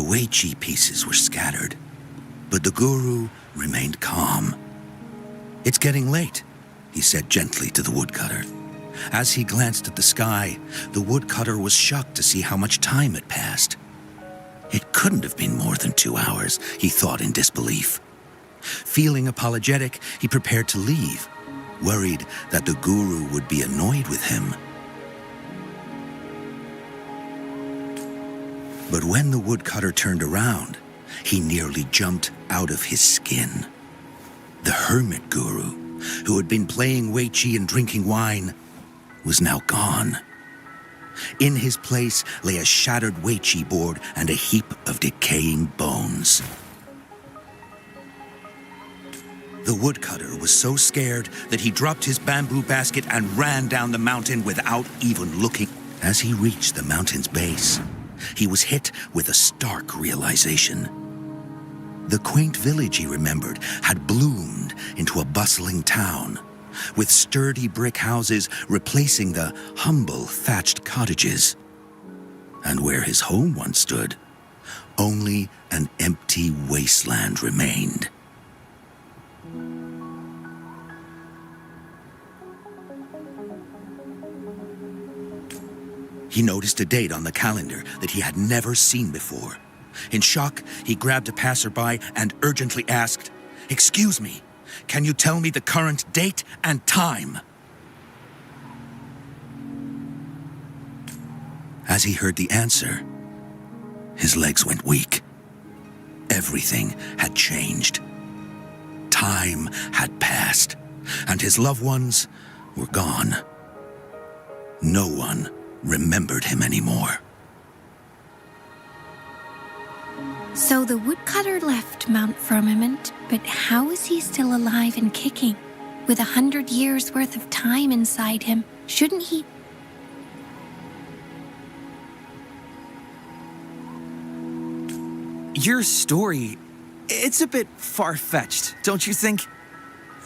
Weiqi pieces were scattered, but the guru remained calm. "It's getting late," he said gently to the woodcutter. As he glanced at the sky, the woodcutter was shocked to see how much time had passed. It couldn't have been more than 2 hours, he thought in disbelief. Feeling apologetic, he prepared to leave, worried that the guru would be annoyed with him. But when the woodcutter turned around, he nearly jumped out of his skin. The hermit guru, who had been playing Weiqi and drinking wine, was now gone. In his place lay a shattered Weiqi board and a heap of decaying bones. The woodcutter was so scared that he dropped his bamboo basket and ran down the mountain without even looking. As he reached the mountain's base, he was hit with a stark realization. The quaint village he remembered had bloomed into a bustling town, with sturdy brick houses replacing the humble thatched cottages. And where his home once stood, only an empty wasteland remained. He noticed a date on the calendar that he had never seen before. In shock, he grabbed a passerby and urgently asked, "Excuse me, can you tell me the current date and time?" As he heard the answer, his legs went weak. Everything had changed. Time had passed, and his loved ones were gone. No one remembered him anymore. So the woodcutter left Mount Firmament, but how is he still alive and kicking? With 100 years worth of time inside him, shouldn't he? Your story, it's a bit far-fetched, don't you think?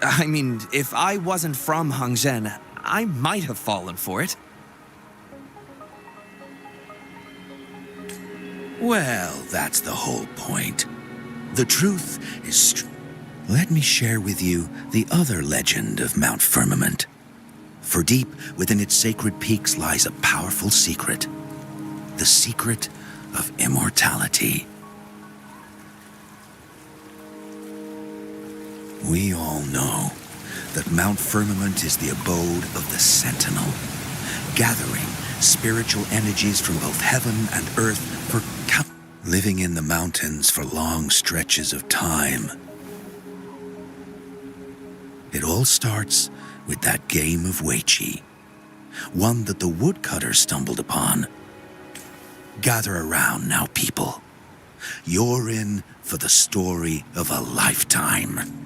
I mean, if I wasn't from Hongzhen, I might have fallen for it. Well, that's the whole point. The truth is... Let me share with you the other legend of Mount Firmament. For deep within its sacred peaks lies a powerful secret. The secret of immortality. We all know that Mount Firmament is the abode of the Sentinel, gathering spiritual energies from both heaven and earth for living in the mountains for long stretches of time. It all starts with that game of Weiqi, one that the woodcutter stumbled upon. Gather around now, people. You're in for the story of a lifetime.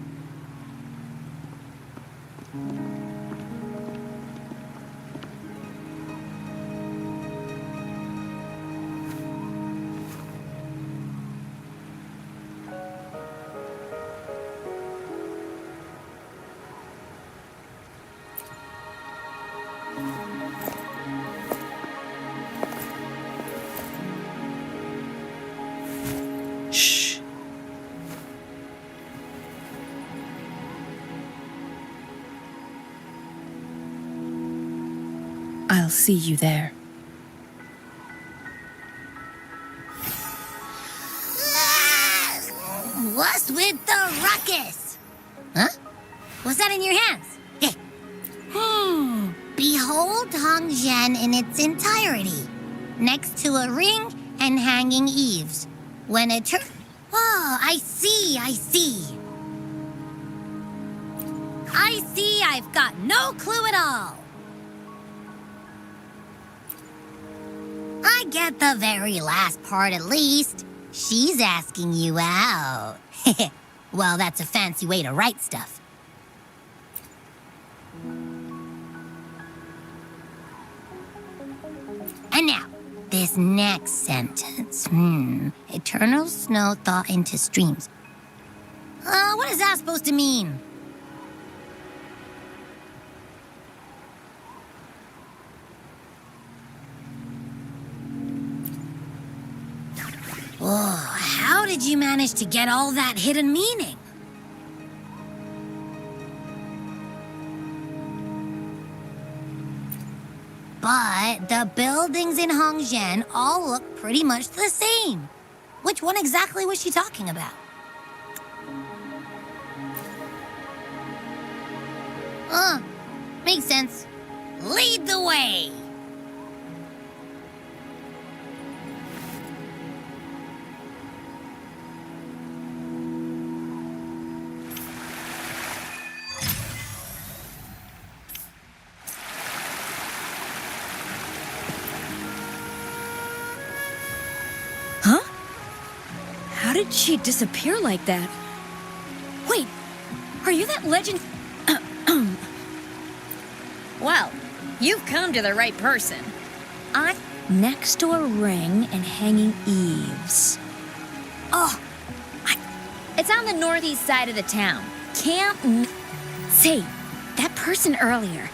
Shh. I'll see you there. What's with the ruckus? Huh? What's that in your hands? Behold Hongzhen in its entirety, next to a ring and hanging eaves. When it Oh, I see. I see I've got no clue at all. I get the very last part at least. She's asking you out. Well, that's a fancy way to write stuff. And now, this next sentence. Eternal snow thaw into streams. What is that supposed to mean? Whoa, how did you manage to get all that hidden meaning? But the buildings in Hongzhen all look pretty much the same. Which one exactly was she talking about? Makes sense. Lead the way! Huh? How did she disappear like that? Wait, are you that legend? Well, you've come to the right person. I'm next to a ring and hanging eaves. Oh, it's on the northeast side of the town. Say, that person earlier,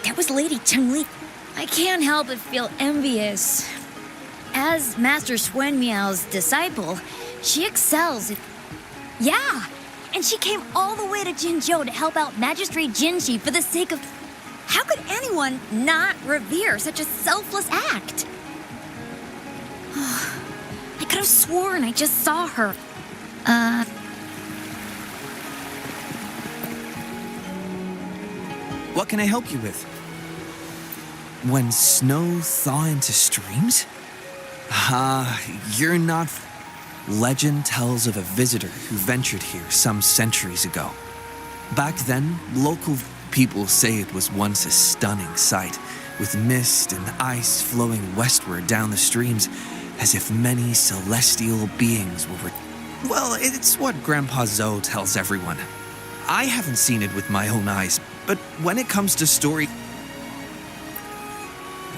that was Lady Changli. I can't help but feel envious. As Master Swen Miao's disciple, she excels. Yeah, and she came all the way to Jinzhou to help out Magistrate Jinshi for the sake of... How could anyone not revere such a selfless act? I could have sworn I just saw her. What can I help you with? When snow thaw into streams? You're not... Legend tells of a visitor who ventured here some centuries ago. Back then, local people say it was once a stunning sight, with mist and ice flowing westward down the streams, as if many celestial beings were... Well, it's what Grandpa Zoe tells everyone. I haven't seen it with my own eyes, but when it comes to story...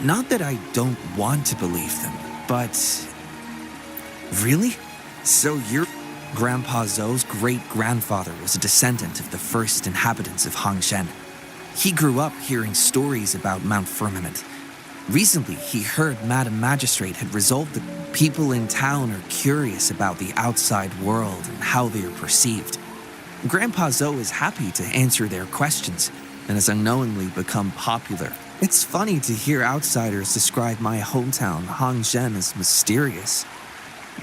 Not that I don't want to believe them, but... Really? So your Grandpa Zoe's great-grandfather was a descendant of the first inhabitants of Hongzhen. He grew up hearing stories about Mount Firmament. Recently, he heard Madam Magistrate had resolved that people in town are curious about the outside world and how they are perceived. Grandpa Zoe is happy to answer their questions and has unknowingly become popular. It's funny to hear outsiders describe my hometown, Hongzhen, as mysterious.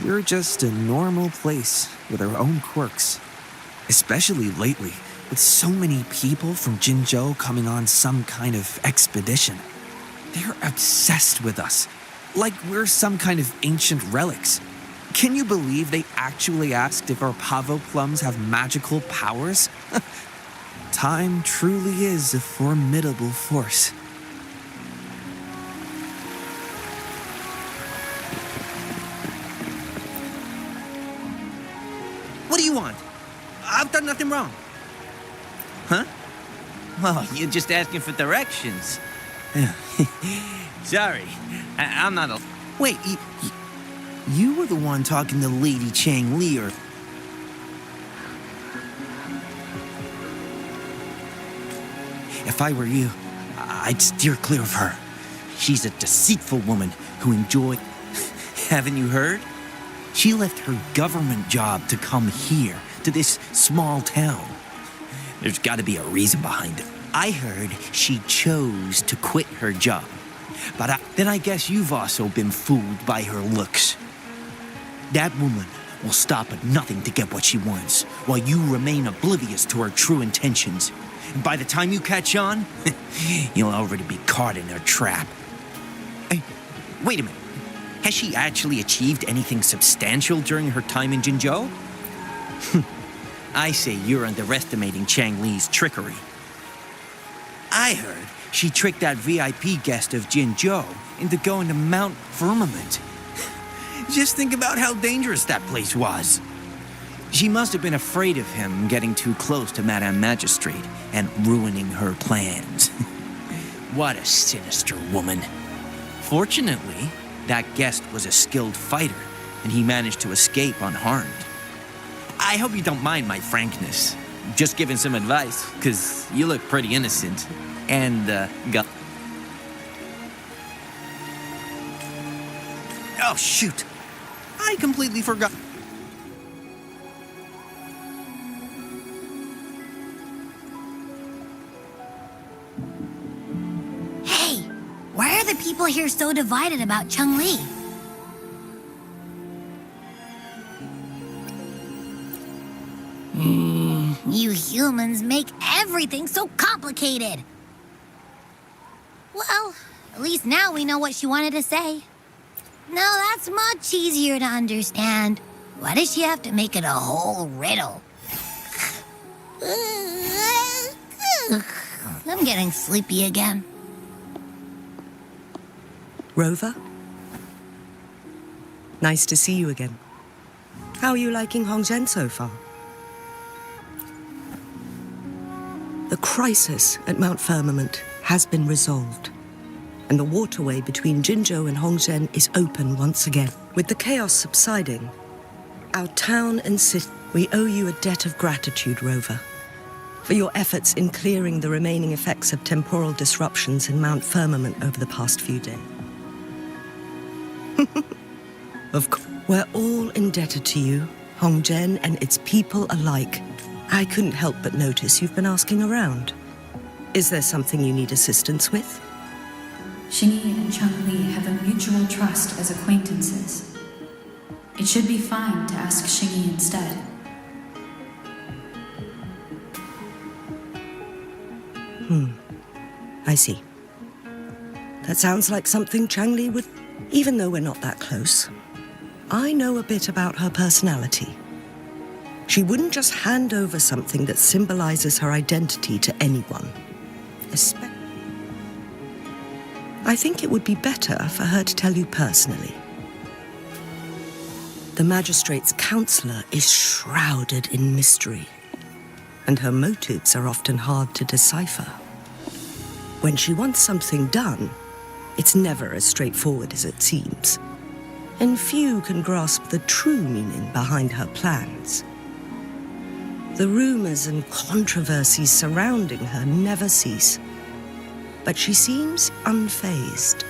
We're just a normal place with our own quirks. Especially lately, with so many people from Jinzhou coming on some kind of expedition. They're obsessed with us, like we're some kind of ancient relics. Can you believe they actually asked if our pavo plums have magical powers? Time truly is a formidable force. What do you want? I've done nothing wrong. Huh? Oh, you're just asking for directions. Sorry, I'm not a... Wait, you were the one talking to Lady Changli, or... If I were you, I'd steer clear of her. She's a deceitful woman who enjoys... Haven't you heard? She left her government job to come here, to this small town. There's got to be a reason behind it. I heard she chose to quit her job. But then I guess you've also been fooled by her looks. That woman will stop at nothing to get what she wants, while you remain oblivious to her true intentions. And by the time you catch on, you'll already be caught in her trap. Hey, wait a minute. Has she actually achieved anything substantial during her time in Jinzhou? I say you're underestimating Changli's trickery. I heard she tricked that VIP guest of Jinzhou into going to Mount Firmament. Just think about how dangerous that place was. She must have been afraid of him getting too close to Madame Magistrate and ruining her plans. What a sinister woman. Fortunately, that guest was a skilled fighter, and he managed to escape unharmed. I hope you don't mind my frankness. Just giving some advice, because you look pretty innocent. And, Oh, shoot. I completely forgot. Hey, why are the people here so divided about Changli? You humans make everything so complicated. Well, at least now we know what she wanted to say. No, that's much easier to understand. Why does she have to make it a whole riddle? I'm getting sleepy again. Rover? Nice to see you again. How are you liking Hongzhen so far? The crisis at Mount Firmament has been resolved, and the waterway between Jinzhou and Hongzhen is open once again. With the chaos subsiding, our town and city, we owe you a debt of gratitude, Rover, for your efforts in clearing the remaining effects of temporal disruptions in Mount Firmament over the past few days. Of course, we're all indebted to you, Hongzhen and its people alike. I couldn't help but notice you've been asking around. Is there something you need assistance with? Xingyi and Changli have a mutual trust as acquaintances. It should be fine to ask Xingyi instead. I see. That sounds like something Changli would... Even though we're not that close, I know a bit about her personality. She wouldn't just hand over something that symbolizes her identity to anyone. I think it would be better for her to tell you personally. The magistrate's counselor is shrouded in mystery, and her motives are often hard to decipher. When she wants something done, it's never as straightforward as it seems, and few can grasp the true meaning behind her plans. The rumors and controversies surrounding her never cease, but she seems unfazed.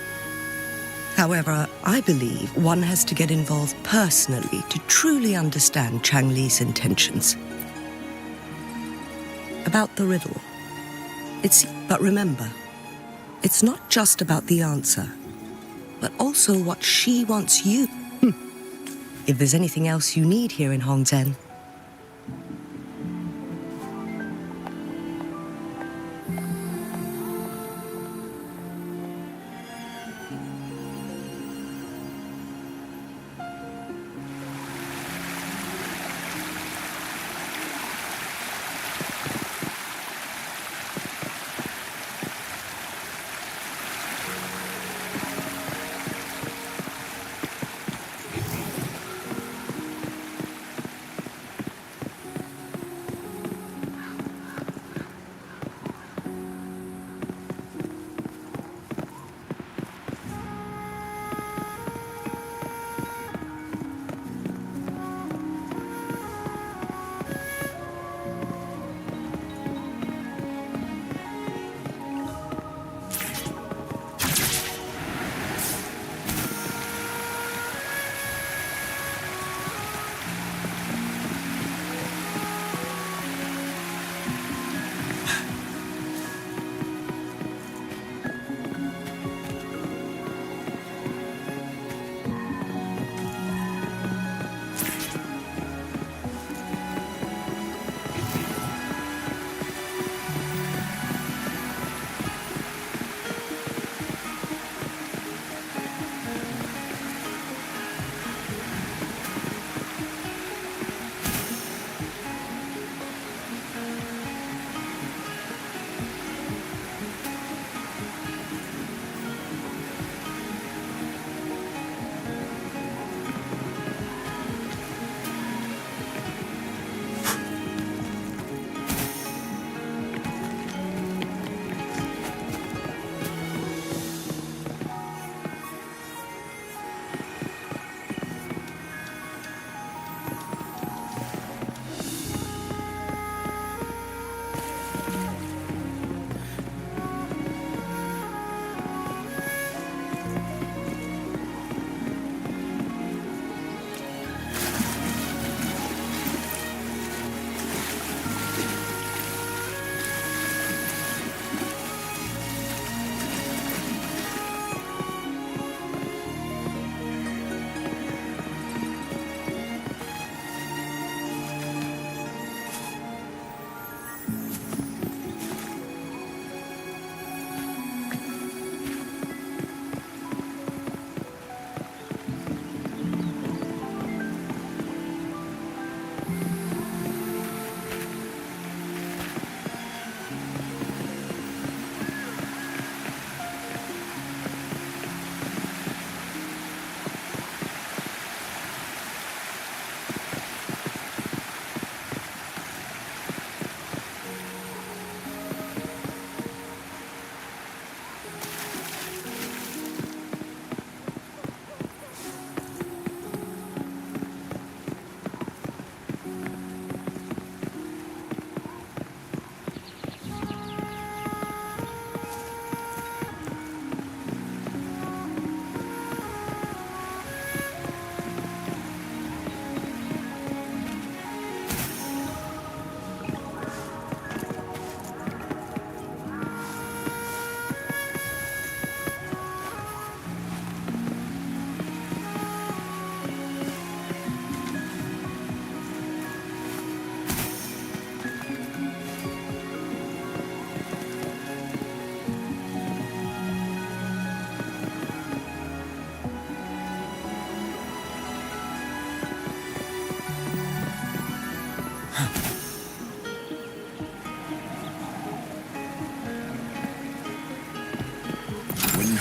However, I believe one has to get involved personally to truly understand Changli's intentions. About the riddle. But remember, it's not just about the answer, but also what she wants you. If there's anything else you need here in Hongzhen,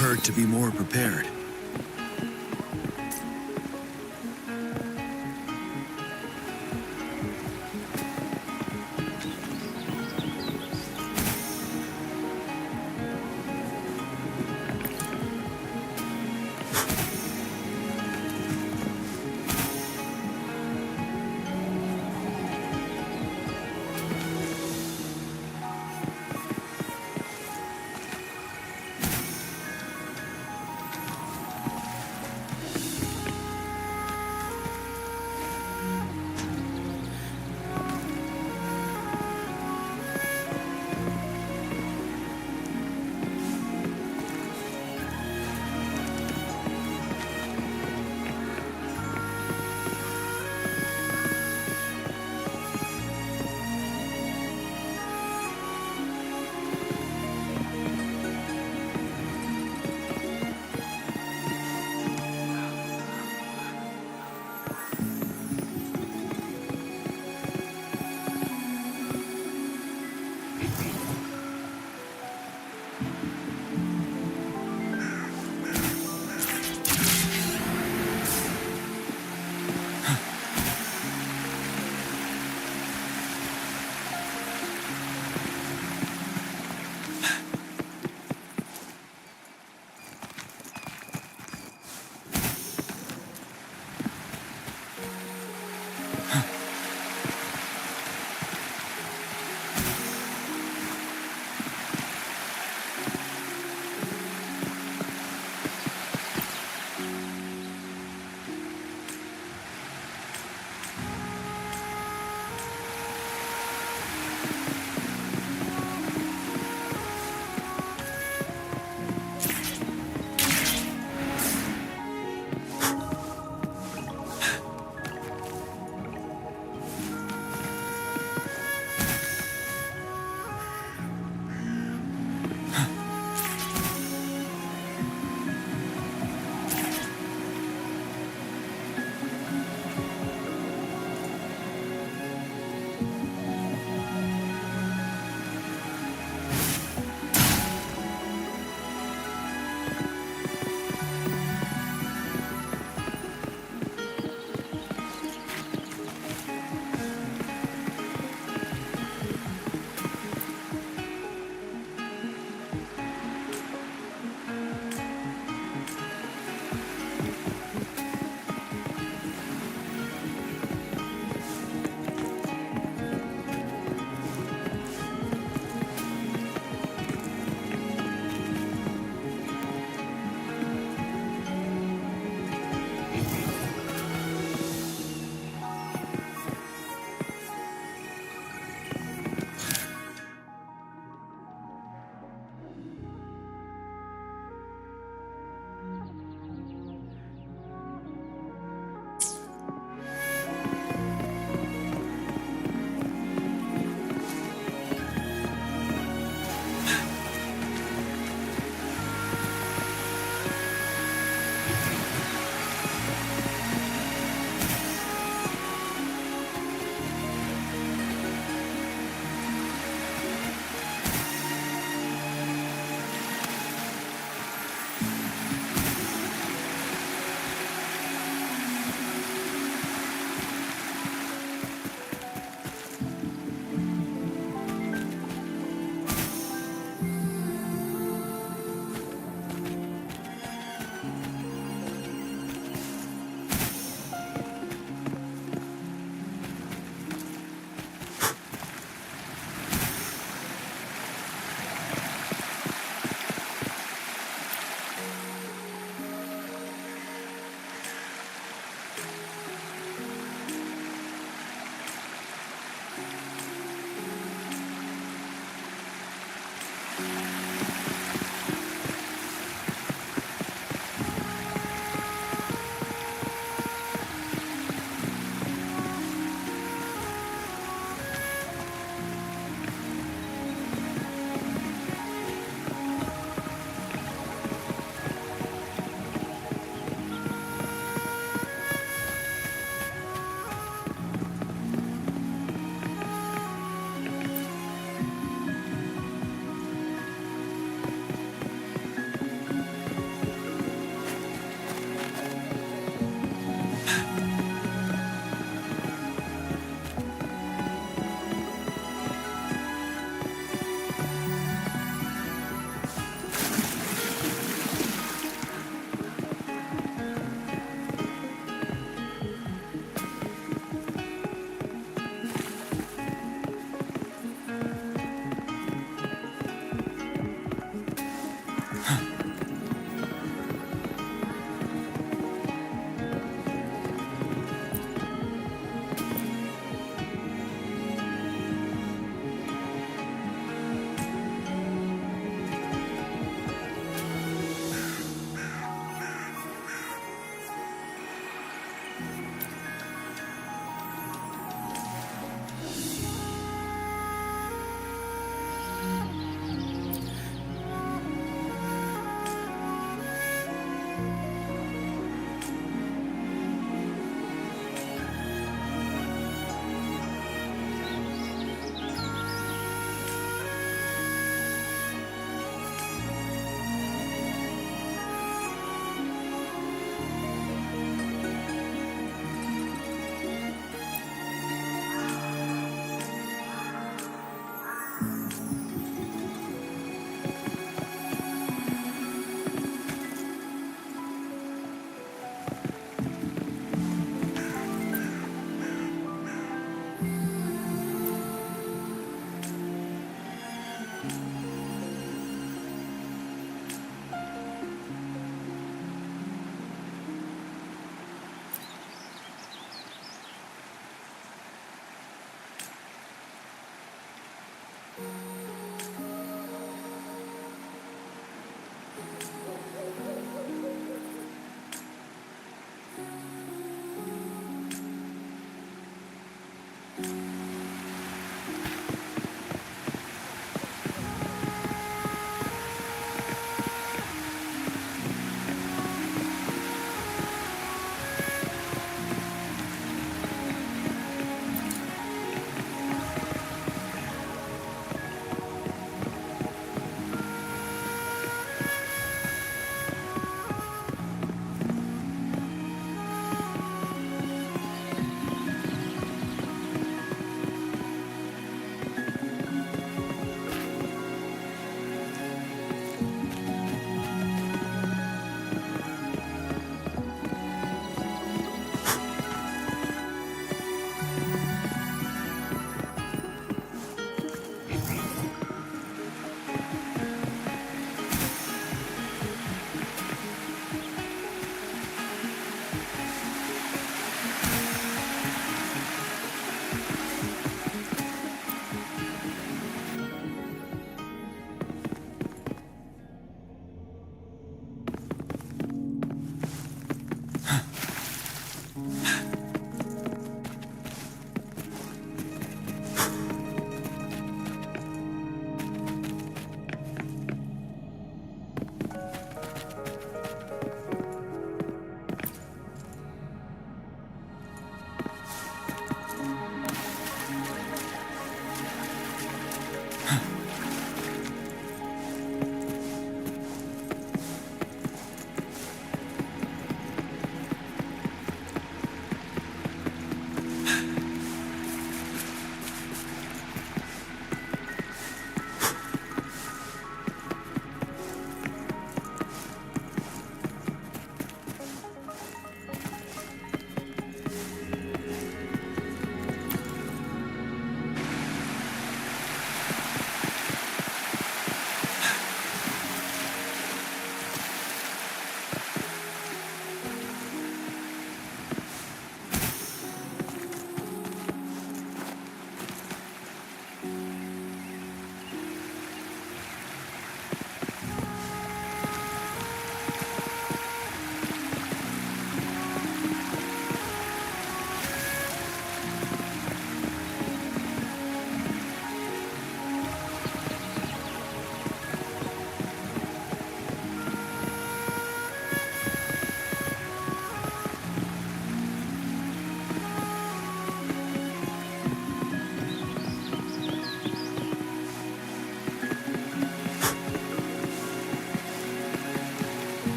heard to be more prepared.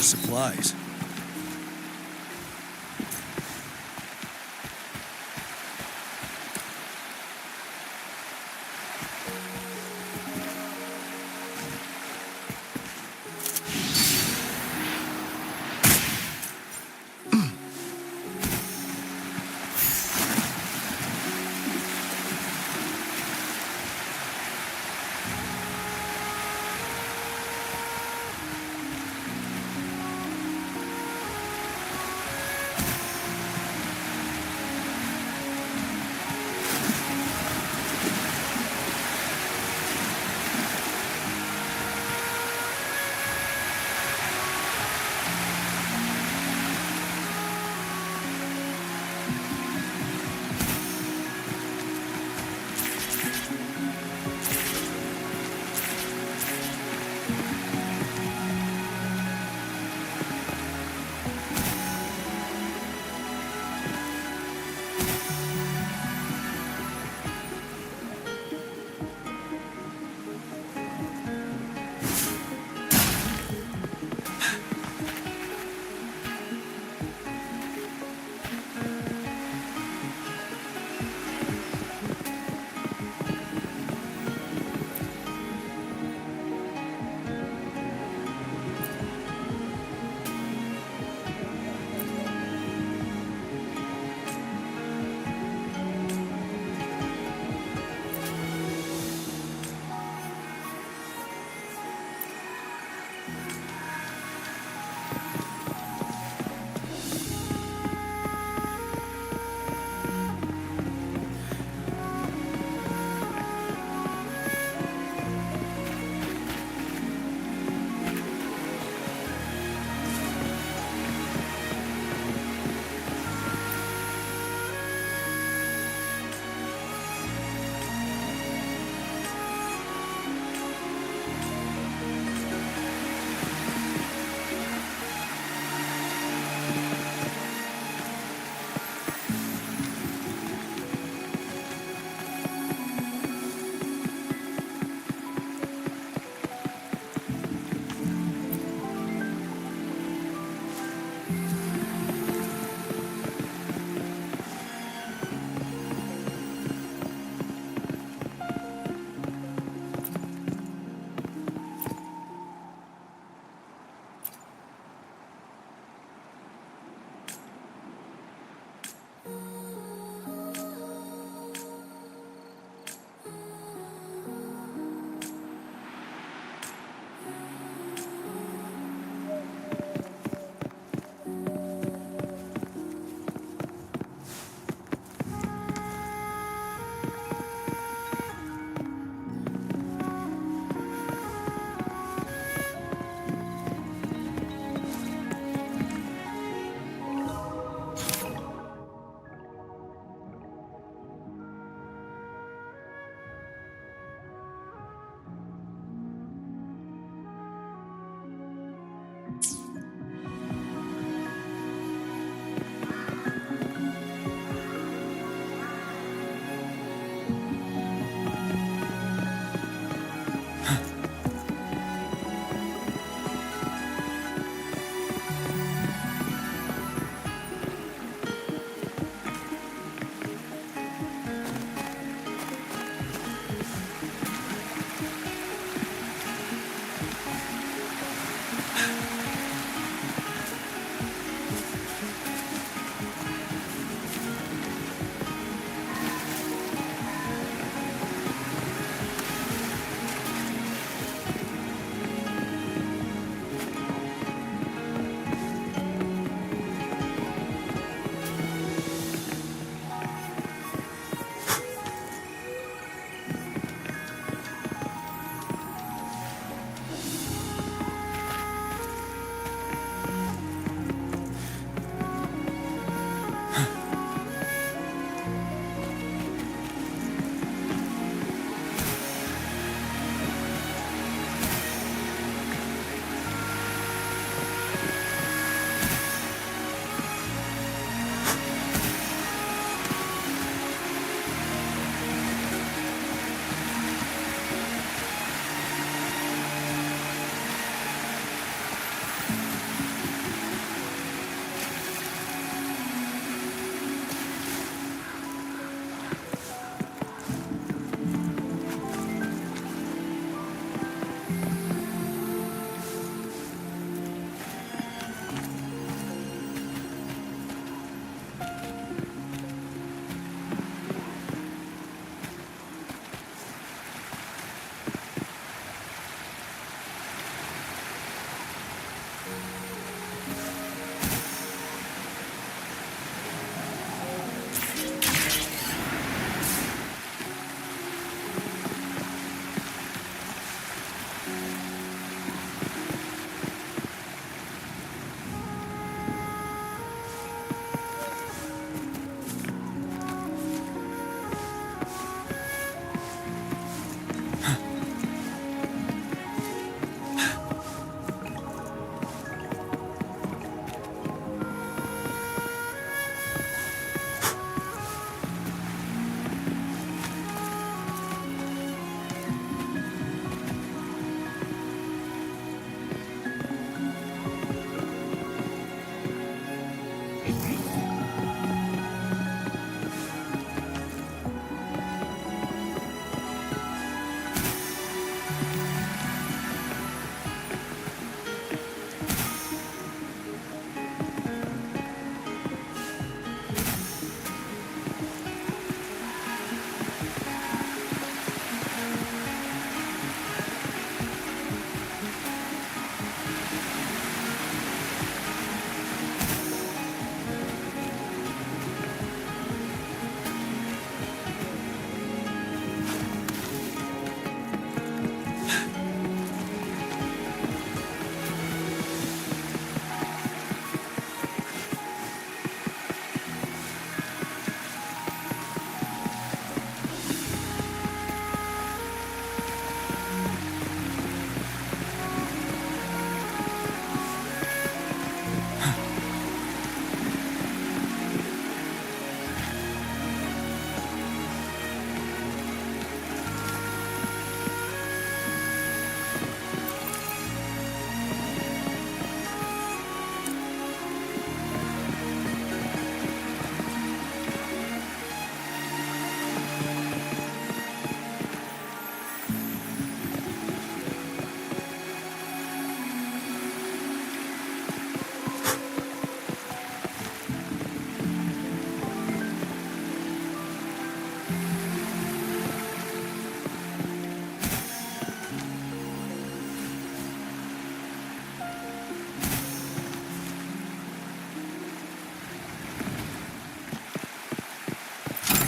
Supplies.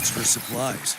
extra supplies.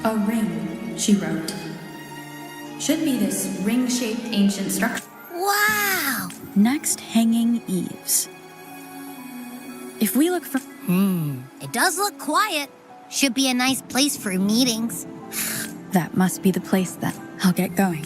A ring, she wrote. Should be this ring-shaped ancient structure. Wow! Next, hanging eaves. If we look for... It does look quiet. Should be a nice place for meetings. That must be the place then. I'll get going.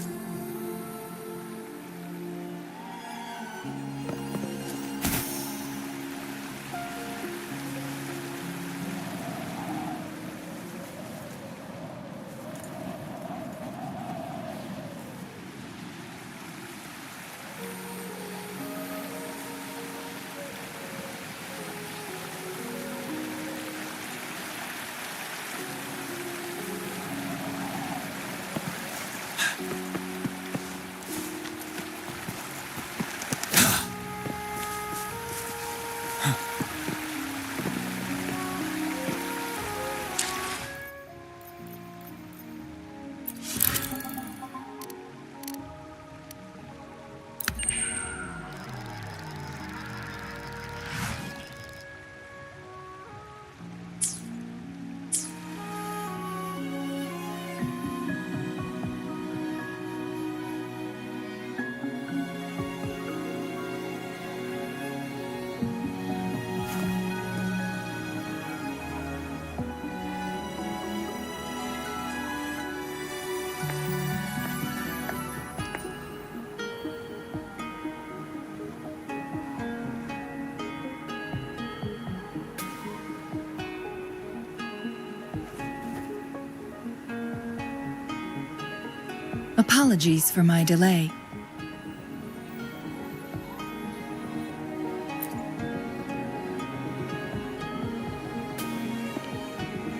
Apologies for my delay.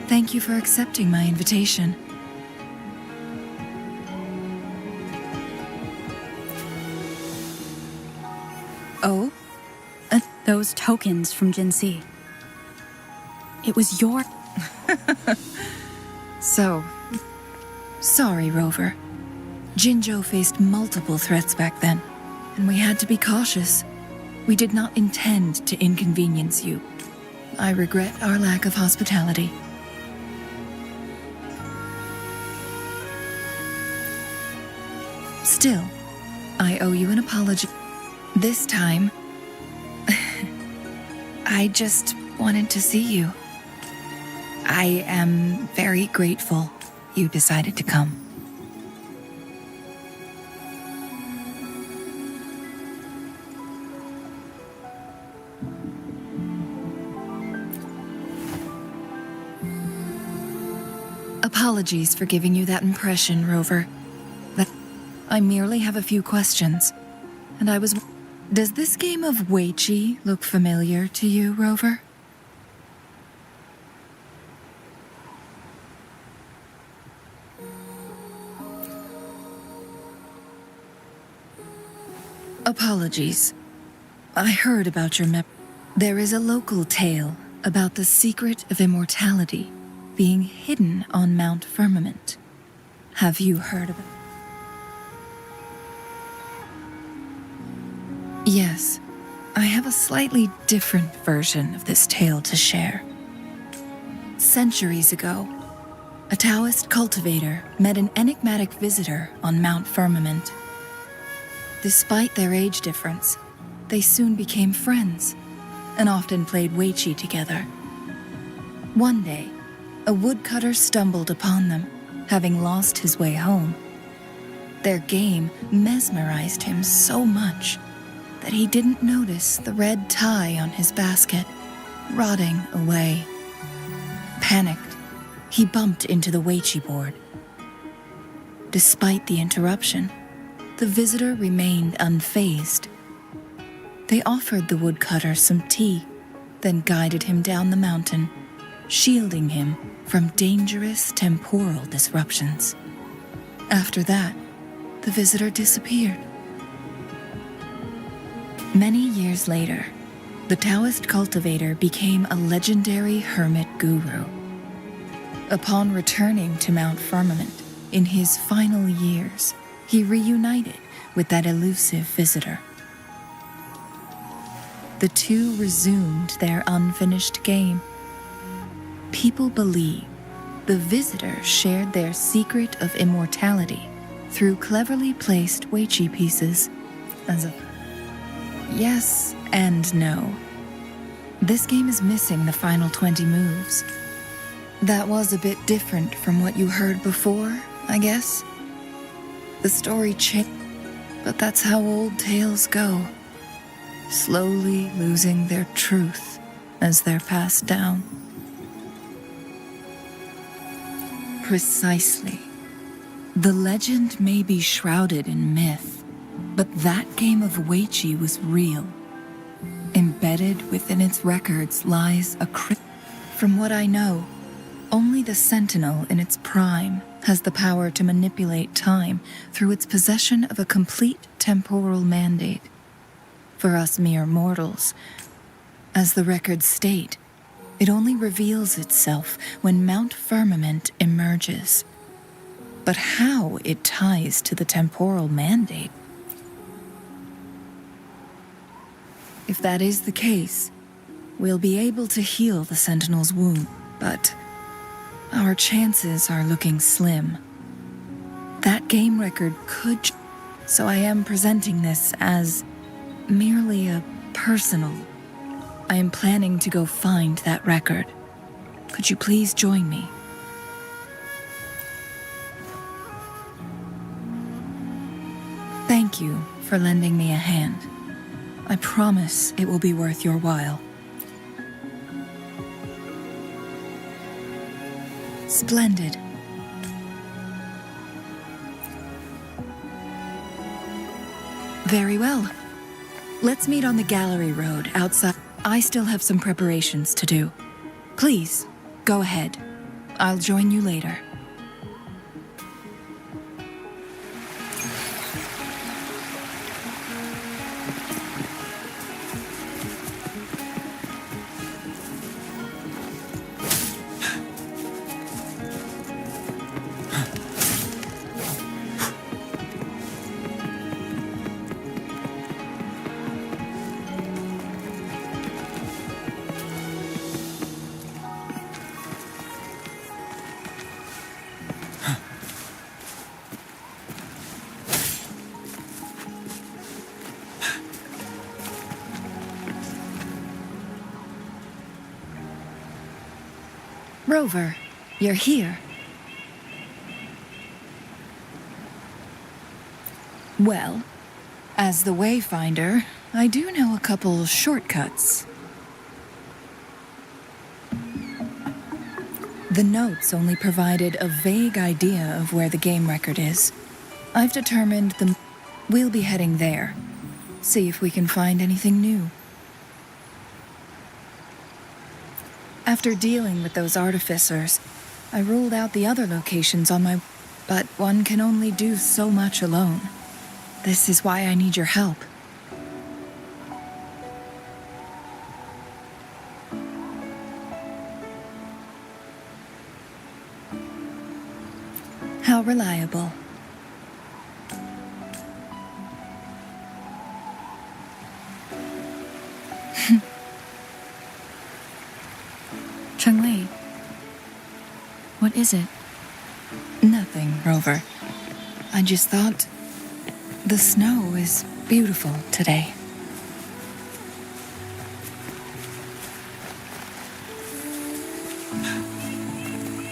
Thank you for accepting my invitation. Oh? Those tokens from Jinxi. It was your... So, sorry, Rover. Jinzhou faced multiple threats back then, and we had to be cautious. We did not intend to inconvenience you. I regret our lack of hospitality. Still, I owe you an apology. This time, I just wanted to see you. I am very grateful you decided to come. Apologies for giving you that impression, Rover. I merely have a few questions. And I was... Does this game of Weiqi look familiar to you, Rover? Apologies. I heard about your There is a local tale about the secret of immortality being hidden on Mount Firmament. Have you heard of it? Yes, I have a slightly different version of this tale to share. Centuries ago, a Taoist cultivator met an enigmatic visitor on Mount Firmament. Despite their age difference, they soon became friends and often played Weiqi together. One day, a woodcutter stumbled upon them, having lost his way home. Their game mesmerized him so much that he didn't notice the red tie on his basket, rotting away. Panicked, he bumped into the Weiqi board. Despite the interruption, the visitor remained unfazed. They offered the woodcutter some tea, then guided him down the mountain, shielding him from dangerous temporal disruptions. After that, the visitor disappeared. Many years later, the Taoist cultivator became a legendary hermit guru. Upon returning to Mount Firmament in his final years, he reunited with that elusive visitor. The two resumed their unfinished game. People believe the visitor shared their secret of immortality through cleverly placed Weiqi pieces as a... Yes and no. This game is missing the final 20 moves. That was a bit different from what you heard before, I guess. The story changed, but that's how old tales go. Slowly losing their truth as they're passed down. Precisely. The legend may be shrouded in myth, but that game of Weiqi was real. Embedded within its records lies a From what I know, only the Sentinel in its prime has the power to manipulate time through its possession of a complete temporal mandate. For us mere mortals, as the records state, it only reveals itself when Mount Firmament emerges. But how it ties to the temporal mandate? If that is the case, we'll be able to heal the Sentinel's wound, but our chances are looking slim. That game record could... So I am presenting this as merely a personal. I am planning to go find that record. Could you please join me? Thank you for lending me a hand. I promise it will be worth your while. Splendid. Very well. Let's meet on the gallery road outside. I still have some preparations to do. Please, go ahead. I'll join you later. Rover, you're here. Well, as the Wayfinder, I do know a couple shortcuts. The notes only provided a vague idea of where the game record is. I've determined we'll be heading there. See if we can find anything new. After dealing with those artificers, I ruled out the other locations on my... But one can only do so much alone. This is why I need your help. How reliable. Changli, what is it? Nothing, Rover. I just thought the snow is beautiful today.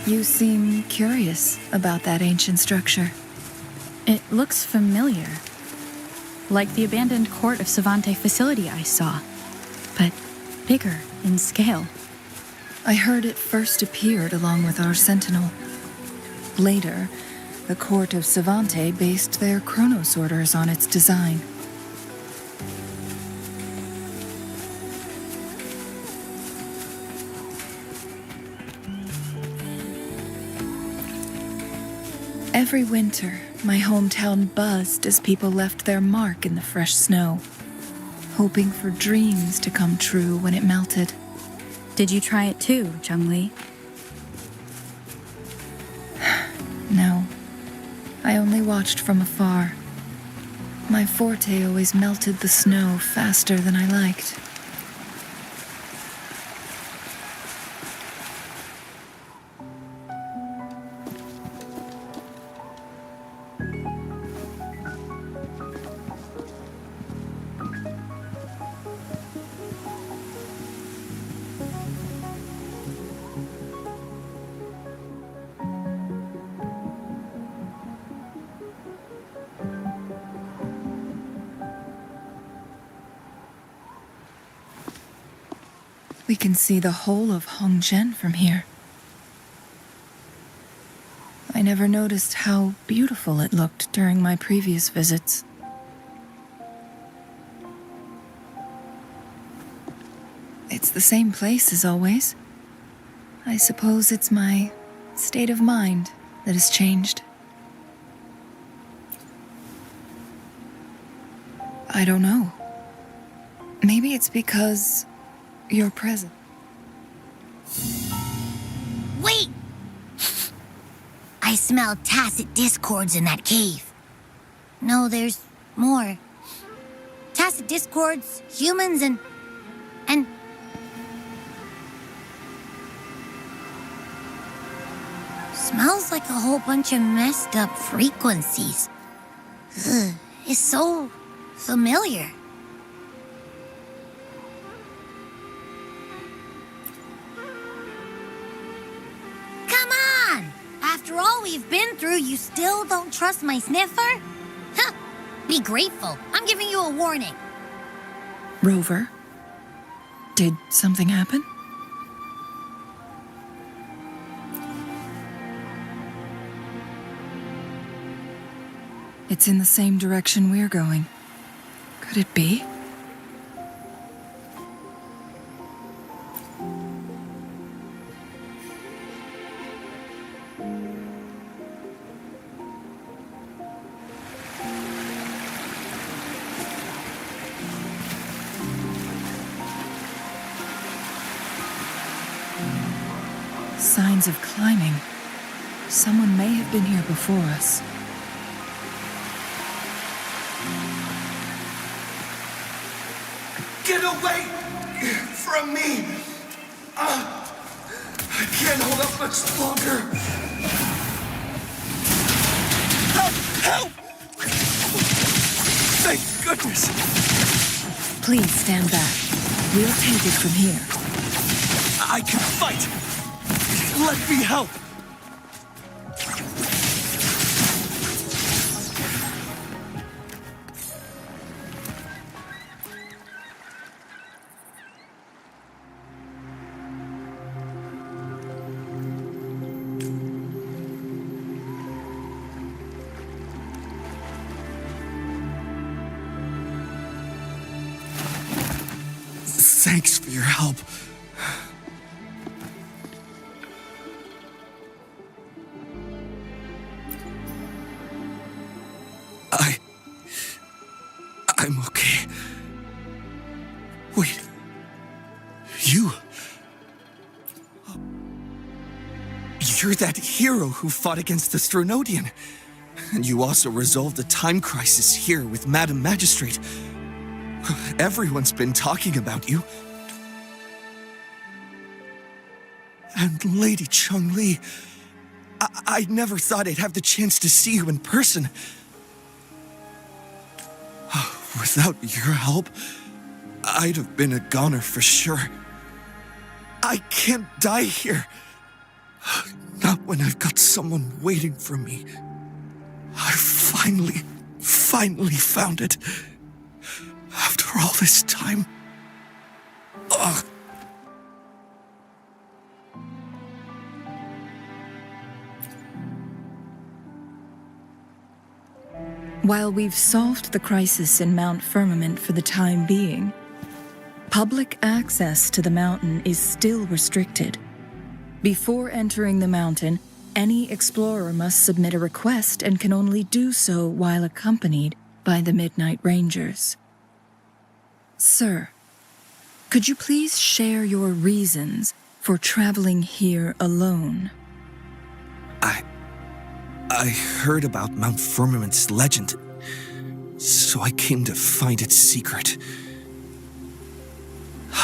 You seem curious about that ancient structure. It looks familiar. Like the abandoned court of Savante facility I saw, but bigger in scale. I heard it first appeared along with our sentinel. Later, the court of Savante based their Chronos orders on its design. Every winter, my hometown buzzed as people left their mark in the fresh snow, hoping for dreams to come true when it melted. Did you try it too, Changli? No, I only watched from afar. My forte always melted the snow faster than I liked. We can see the whole of Hongzhen from here. I never noticed how beautiful it looked during my previous visits. It's the same place as always. I suppose it's my state of mind that has changed. I don't know. Maybe it's because you're present. Wait! I smell tacit discords in that cave. No, there's more. Tacit discords, humans, and... Smells like a whole bunch of messed up frequencies. Ugh, it's so familiar. Come on! After all we've been through, you still don't trust my sniffer? Huh! Be grateful. I'm giving you a warning. Rover, did something happen? It's in the same direction we're going. Could it be? Signs of climbing. Someone may have been here before us. Get away from me! I can't hold up much longer. Help! Help! Thank goodness! Please stand back. We'll take it from here. I can fight! Let me help! Thanks for your help. I'm okay. Wait. You're that hero who fought against the Stronodian. And you also resolved a time crisis here with Madam Magistrate. Everyone's been talking about you. And Lady Changli, I never thought I'd have the chance to see you in person. Without your help, I'd have been a goner for sure. I can't die here. Not when I've got someone waiting for me. I finally found it. After all this time. Ugh. While we've solved the crisis in Mount Firmament for the time being, public access to the mountain is still restricted. Before entering the mountain, any explorer must submit a request and can only do so while accompanied by the Midnight Rangers. Sir, could you please share your reasons for traveling here alone? I heard about Mount Firmament's legend, so I came to find its secret.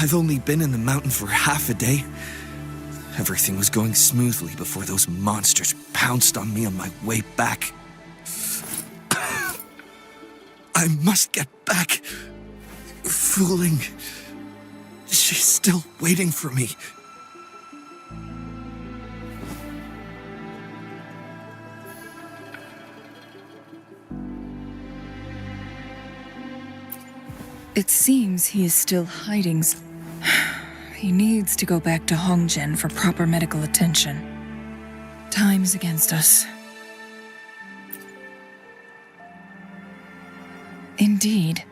I've only been in the mountain for half a day. Everything was going smoothly before those monsters pounced on me on my way back. I must get back. Fooling. She's still waiting for me. It seems he is still hiding. He needs to go back to Hongjian for proper medical attention. Time's against us. Indeed,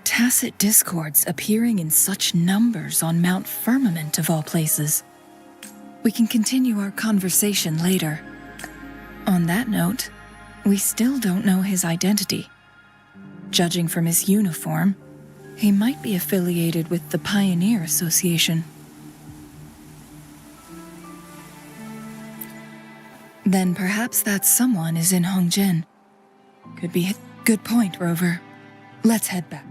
tacit discords appearing in such numbers on Mount Firmament of all places. We can continue our conversation later. On that note, we still don't know his identity. Judging from his uniform, he might be affiliated with the Pioneer Association. Then perhaps that someone is in Hongjian. Could be. Good point, Rover. Let's head back.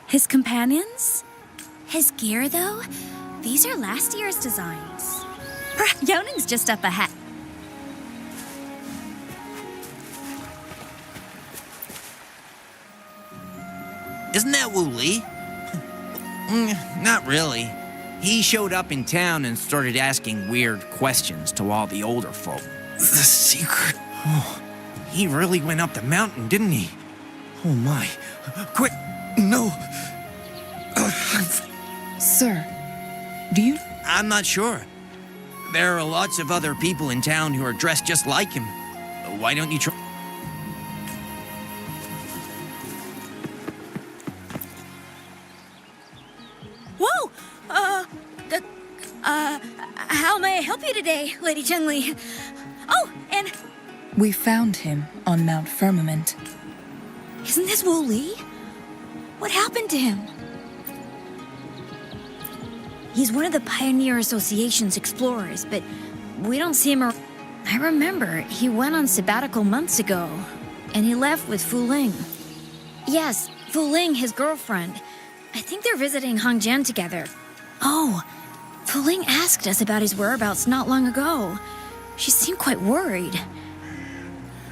His companions? His gear, though? These are last year's designs. Yoning's just up ahead. Isn't that Wu Li? Not really. He showed up in town and started asking weird questions to all the older folk. The secret. Oh, he really went up the mountain, didn't he? Oh my. Quick! No. Sir, do you... I'm not sure. There are lots of other people in town who are dressed just like him. Why don't you try... Whoa! How may I help you today, Lady Changli? Oh, and... We found him on Mount Firmament. Isn't this Wu Li? What happened to him? He's one of the Pioneer Association's explorers, but we don't see him around. I remember he went on sabbatical months ago, and he left with Fu Ling. Yes, Fu Ling, his girlfriend. I think they're visiting Hongjian together. Oh, Fu Ling asked us about his whereabouts not long ago. She seemed quite worried.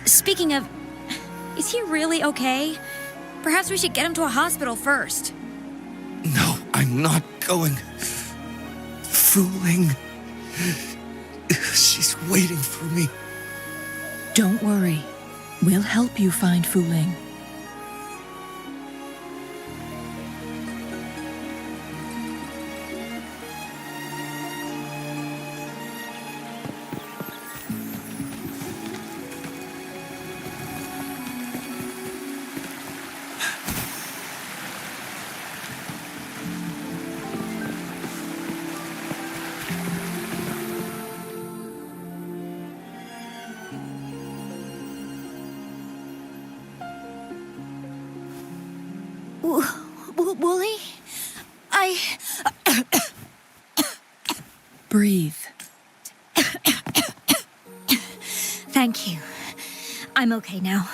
Speaking of, Is he really okay? Perhaps we should get him to a hospital first. No, I'm not going. Fooling. She's waiting for me. Don't worry. We'll help you find Fu Ling. Wooly? Breathe. Thank you. I'm okay now.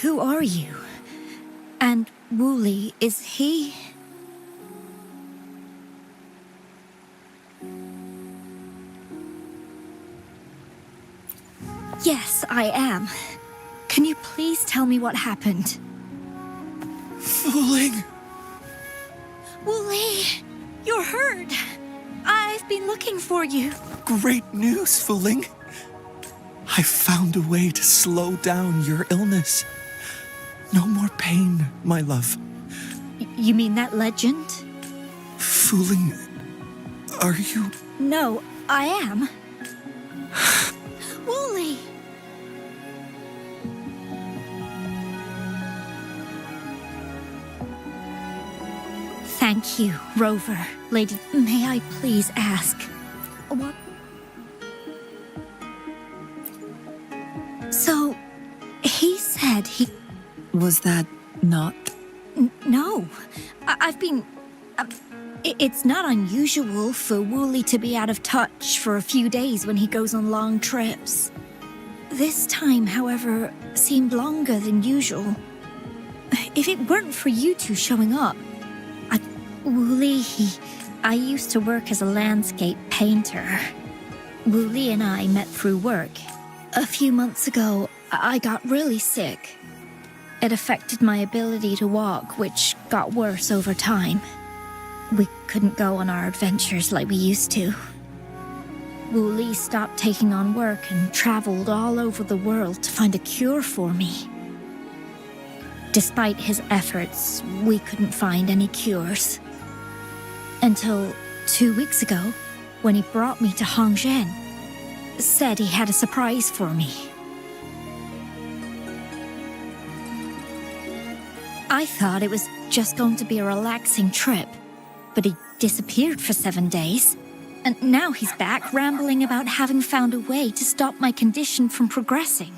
Who are you? And Wooly, is he? Yes, I am. Can you please tell me what happened? Fooling. Wooly, you're hurt. I've been looking for you. Great news, Fooling. I found a way to slow down your illness. No more pain, my love. You mean that legend? Fooling, are you... No, I am. Wooly! Thank you, Rover. Lady, may I please ask, what? So, he said he... Was that not? No. I've been... it's not unusual for Wooly to be out of touch for a few days when he goes on long trips. This time, however, seemed longer than usual. If it weren't for you two showing up, Wooly, I used to work as a landscape painter. Wooly and I met through work. A few months ago, I got really sick. It affected my ability to walk, which got worse over time. We couldn't go on our adventures like we used to. Wooly stopped taking on work and traveled all over the world to find a cure for me. Despite his efforts, we couldn't find any cures. Until 2 weeks ago, when he brought me to Hongzhen, said he had a surprise for me. I thought it was just going to be a relaxing trip, but he disappeared for 7 days. And now he's back rambling about having found a way to stop my condition from progressing.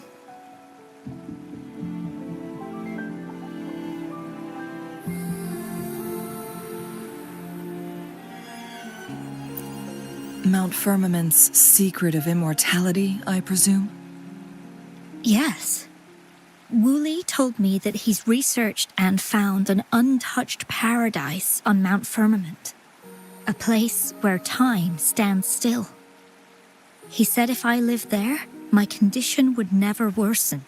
Mount Firmament's secret of immortality, I presume? Yes. Wooly told me that he's researched and found an untouched paradise on Mount Firmament. A place where time stands still. He said if I lived there, my condition would never worsen.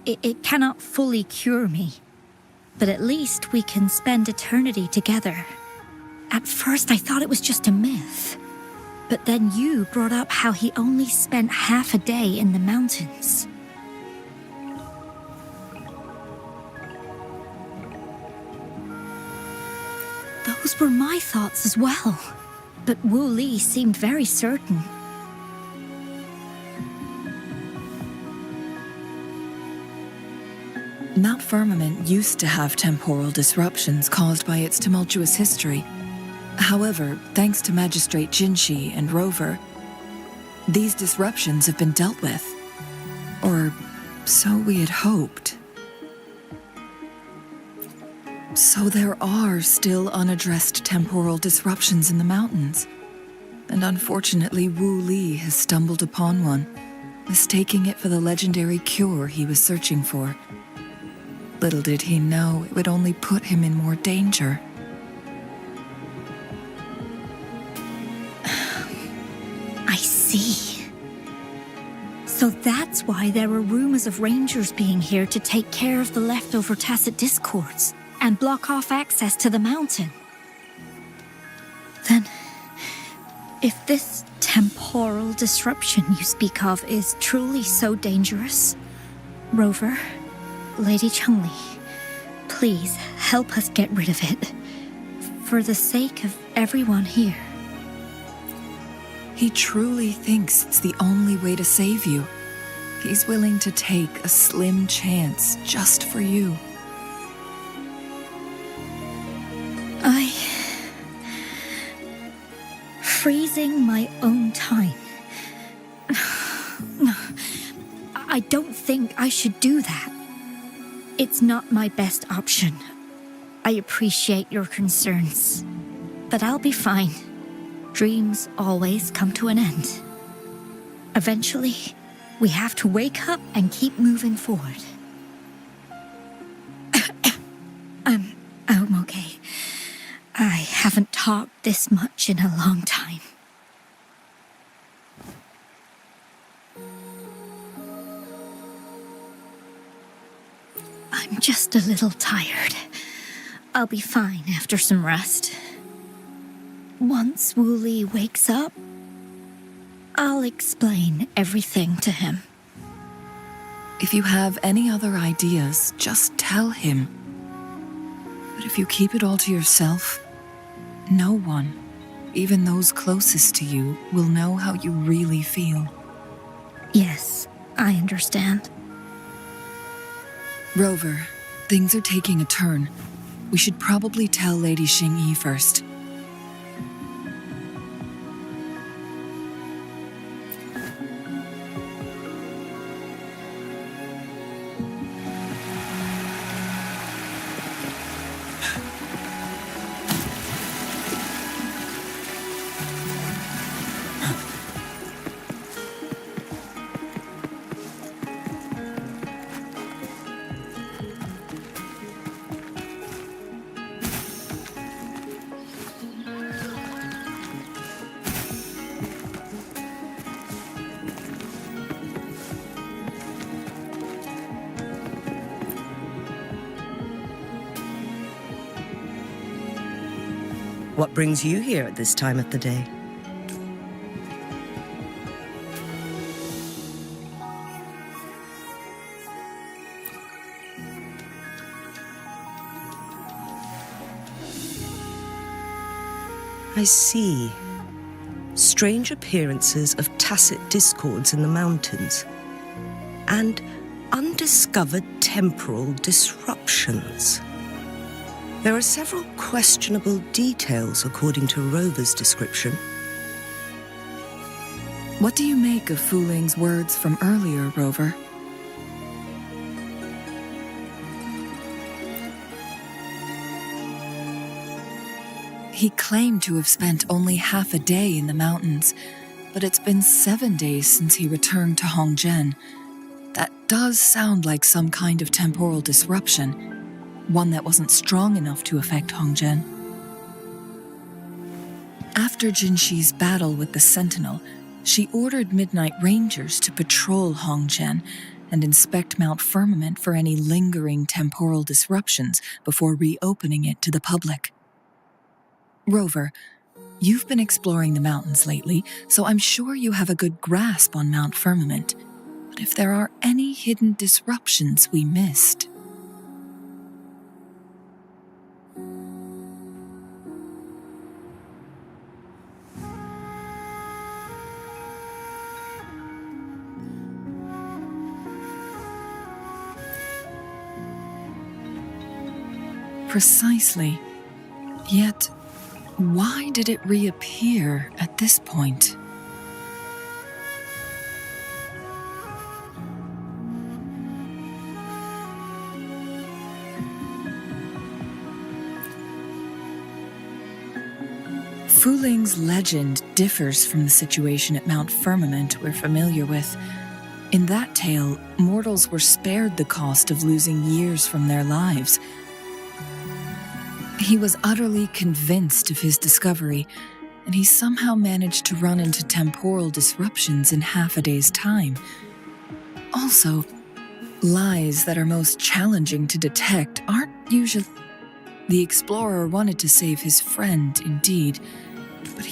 It cannot fully cure me, but at least we can spend eternity together. At first I thought it was just a myth, but then you brought up how he only spent half a day in the mountains. Those were my thoughts as well, but Wu Li seemed very certain. Mount Firmament used to have temporal disruptions caused by its tumultuous history. However, thanks to Magistrate Jinshi and Rover, these disruptions have been dealt with. Or so we had hoped. So there are still unaddressed temporal disruptions in the mountains. And unfortunately, Wu Li has stumbled upon one, mistaking it for the legendary cure he was searching for. Little did he know it would only put him in more danger. I see. see. So that's why there were rumors of rangers being here to take care of the leftover tacit discords and block off access to the mountain. Then, if this temporal disruption you speak of is truly so dangerous, Rover, Lady Changli, please help us get rid of it, for the sake of everyone here. He truly thinks it's the only way to save you. He's willing to take a slim chance just for you. Freezing my own time. I don't think I should do that. It's not my best option. I appreciate your concerns, but I'll be fine. Dreams always come to an end. Eventually, we have to wake up and keep moving forward. I'm okay. I haven't talked this much in a long time. I'm just a little tired. I'll be fine after some rest. Once Wooly wakes up, I'll explain everything to him. If you have any other ideas, just tell him. But if you keep it all to yourself, no one, even those closest to you, will know how you really feel. Yes, I understand. Rover, things are taking a turn. We should probably tell Lady Xingyi first. What brings you here at this time of the day? I see. Strange appearances of tacit discords in the mountains, and undiscovered temporal disruptions. There are several questionable details according to Rover's description. What do you make of Fuling's words from earlier, Rover? He claimed to have spent only half a day in the mountains, but it's been 7 days since he returned to Hongzhen. That does sound like some kind of temporal disruption, one that wasn't strong enough to affect Hongzhen. After Jinxi's battle with the Sentinel, she ordered Midnight Rangers to patrol Hongzhen and inspect Mount Firmament for any lingering temporal disruptions before reopening it to the public. Rover, you've been exploring the mountains lately, so I'm sure you have a good grasp on Mount Firmament. But if there are any hidden disruptions we missed... Precisely. Yet, why did it reappear at this point? Fuling's legend differs from the situation at Mount Firmament we're familiar with. In that tale, mortals were spared the cost of losing years from their lives. He was utterly convinced of his discovery, and he somehow managed to run into temporal disruptions in half a day's time. Also, lies that are most challenging to detect aren't usually... The explorer wanted to save his friend, indeed, but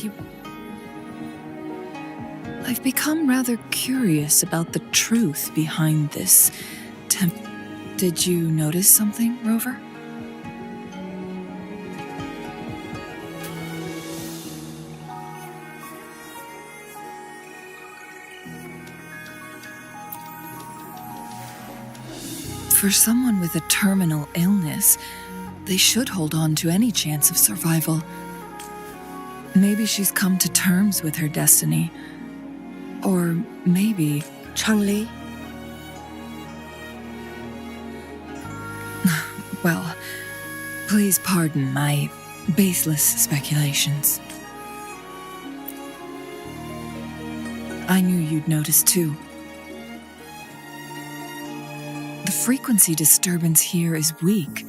I've become rather curious about the truth behind this Did you notice something, Rover? For someone with a terminal illness, they should hold on to any chance of survival. Maybe she's come to terms with her destiny. Or maybe... Changli? Well, please pardon my baseless speculations. I knew you'd notice too. The frequency disturbance here is weak.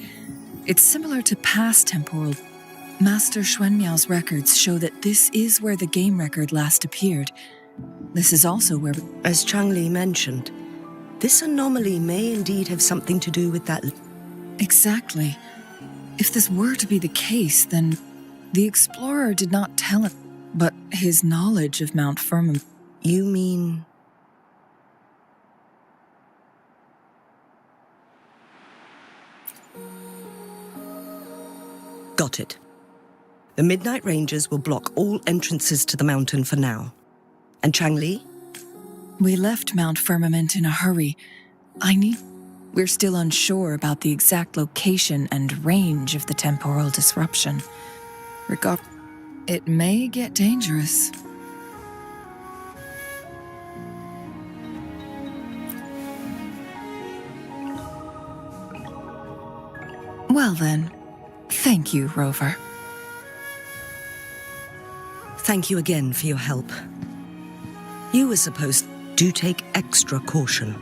It's similar to past temporal. Master Xuanmiao's records show that this is where the game record last appeared. This is also where... As Changli mentioned, this anomaly may indeed have something to do with that... Exactly. If this were to be the case, then the explorer did not tell him, but his knowledge of Mount Firmament... You mean... Got it. The Midnight Rangers will block all entrances to the mountain for now. And Changli? We left Mount Firmament in a hurry. We're still unsure about the exact location and range of the temporal disruption. It may get dangerous. Well then, thank you, Rover. Thank you again for your help. You were supposed to take extra caution.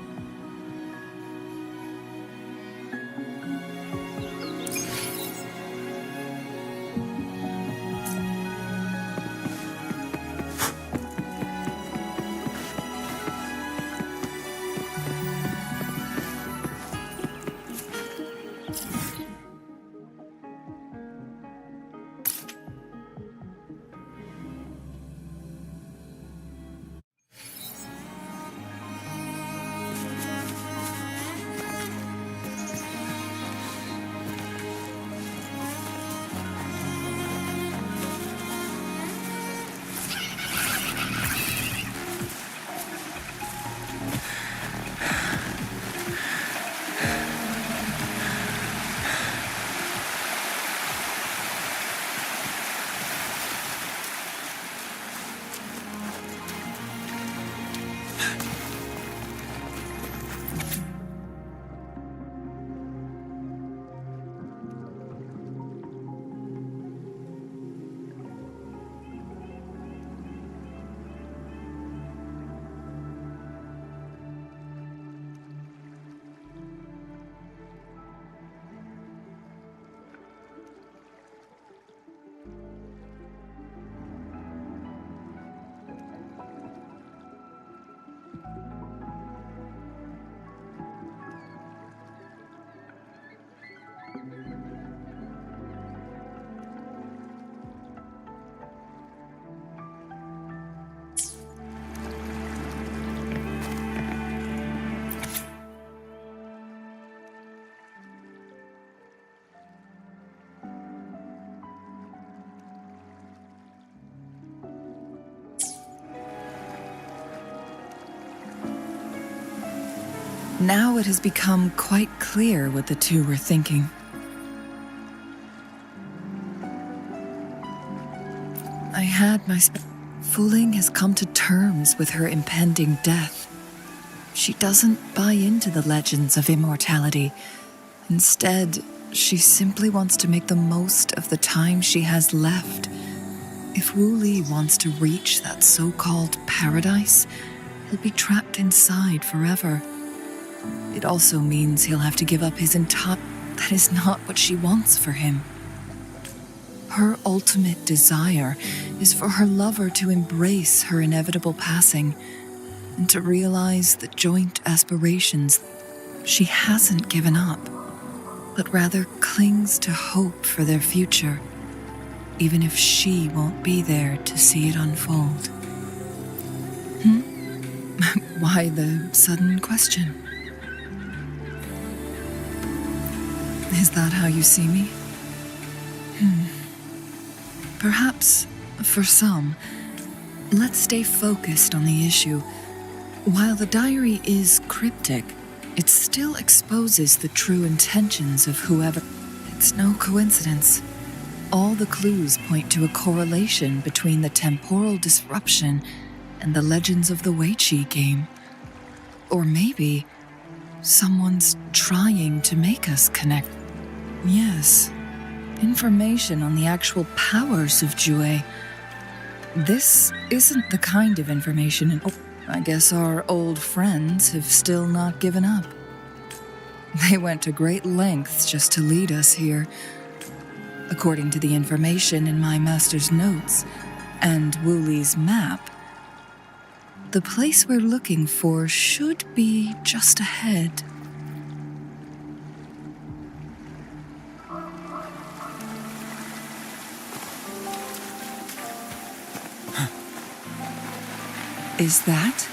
Now it has become quite clear what the two were thinking. I had my... Fuling has come to terms with her impending death. She doesn't buy into the legends of immortality. Instead, she simply wants to make the most of the time she has left. If Wu Li wants to reach that so-called paradise, he'll be trapped inside forever. It also means he'll have to give up his entire... That is not what she wants for him. Her ultimate desire is for her lover to embrace her inevitable passing and to realize the joint aspirations she hasn't given up, but rather clings to hope for their future, even if she won't be there to see it unfold. Why the sudden question? Is that how you see me? Perhaps, for some, let's stay focused on the issue. While the diary is cryptic, it still exposes the true intentions of whoever. It's no coincidence. All the clues point to a correlation between the temporal disruption and the legends of the Weiqi game. Or maybe someone's trying to make us connect. Yes, information on the actual powers of Jue. This isn't the kind of information I guess our old friends have still not given up. They went to great lengths just to lead us here. According to the information in my master's notes and Wuli's map, the place we're looking for should be just ahead. Is that?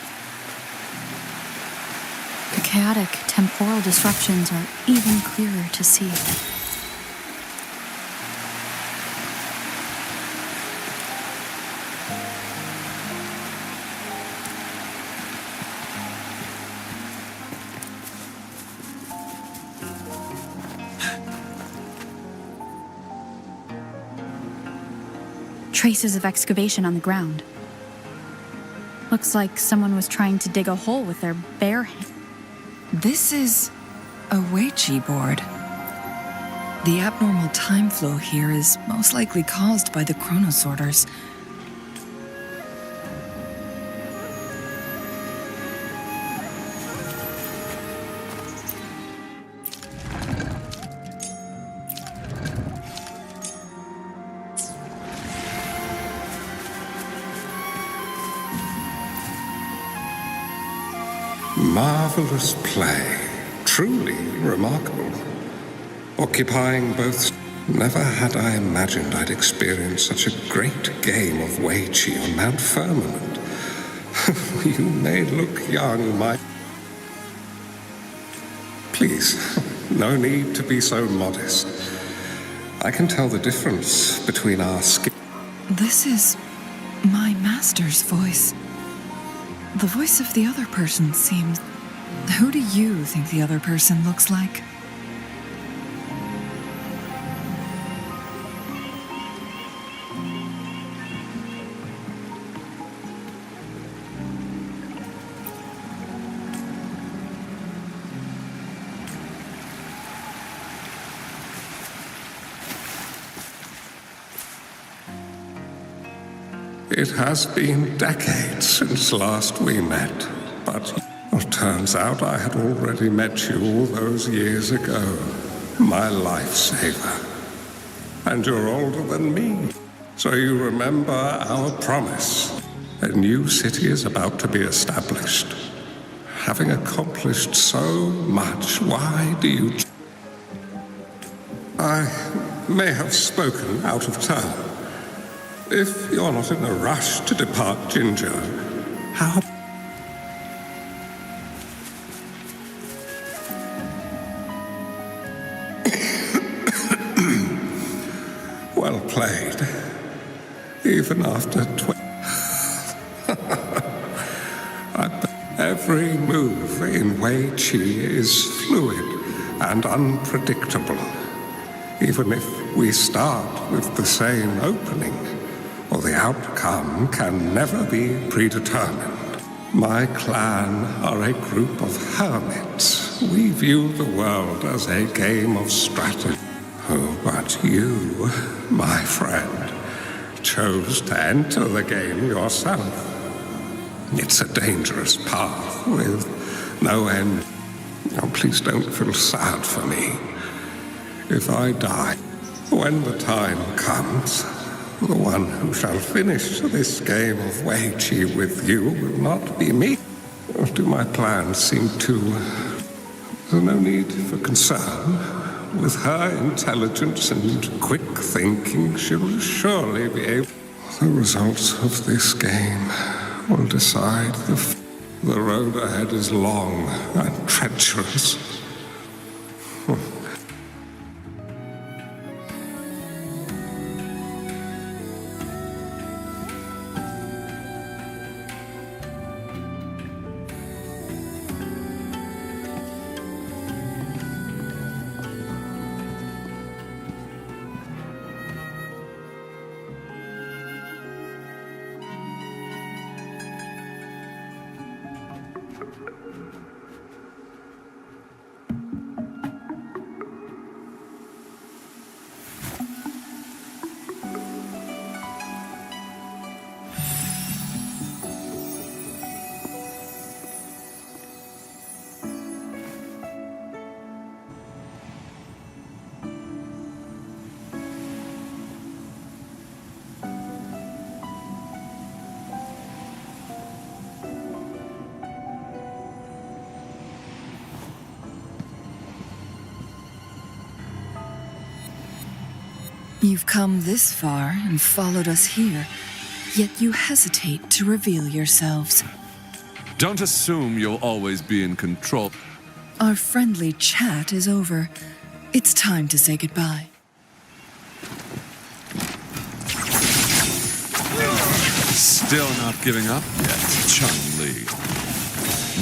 The chaotic temporal disruptions are even clearer to see. Traces of excavation on the ground. Looks like someone was trying to dig a hole with their bare hand. This is a Weiqi board. The abnormal time flow here is most likely caused by the chronosorters. Marvelous play. Truly remarkable. Occupying both... Never had I imagined I'd experience such a great game of Weiqi on Mount Firmament. You may look young, my... Please, no need to be so modest. I can tell the difference between our skin... This is my master's voice. The voice of the other person seems... Who do you think the other person looks like? It has been decades since last we met, but it turns out I had already met you all those years ago, my lifesaver. And you're older than me, so you remember our promise. A new city is about to be established. Having accomplished so much, why do you... I may have spoken out of turn. If you're not in a rush to depart Jinzhou, how... Well played. Even after Every move in Weiqi is fluid and unpredictable. Even if we start with the same opening, or the outcome can never be predetermined. My clan are a group of hermits. We view the world as a game of strategy. Oh, but you, my friend, chose to enter the game yourself. It's a dangerous path with no end. Oh, please don't feel sad for me. If I die, when the time comes, The one who shall finish this game of Wei-Chi with you will not be me. Or do my plans seem too... There's no need for concern. With her intelligence and quick thinking, she will surely be able... The results of this game will decide the road ahead is long and treacherous. You've come this far and followed us here, yet you hesitate to reveal yourselves. Don't assume you'll always be in control. Our friendly chat is over. It's time to say goodbye. Still not giving up yet, Changli.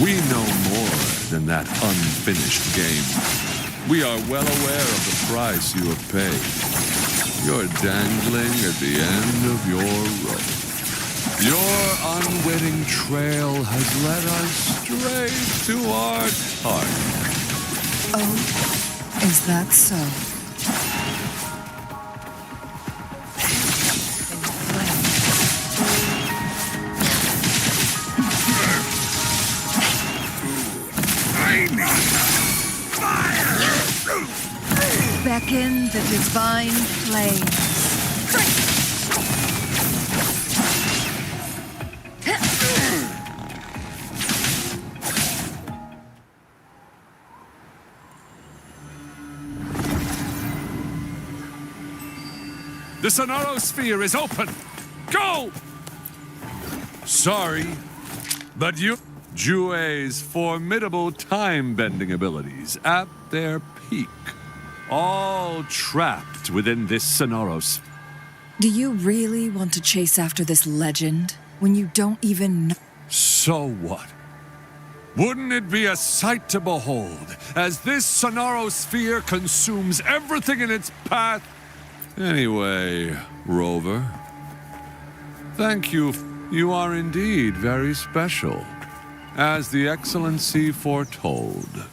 We know more than that unfinished game. We are well aware of the price you have paid. You're dangling at the end of your rope. Your unwitting trail has led us straight to our target. Oh, is that so? Beckon the divine flame. The Sonoro Sphere is open! Go! Sorry, but Jue's formidable time-bending abilities at their peak. All trapped within this Sonoro Sphere. Do you really want to chase after this legend when you don't even know? So what? Wouldn't it be a sight to behold as this Sonoro Sphere consumes everything in its path? Anyway, Rover, thank you. You are indeed very special, as the Excellency foretold.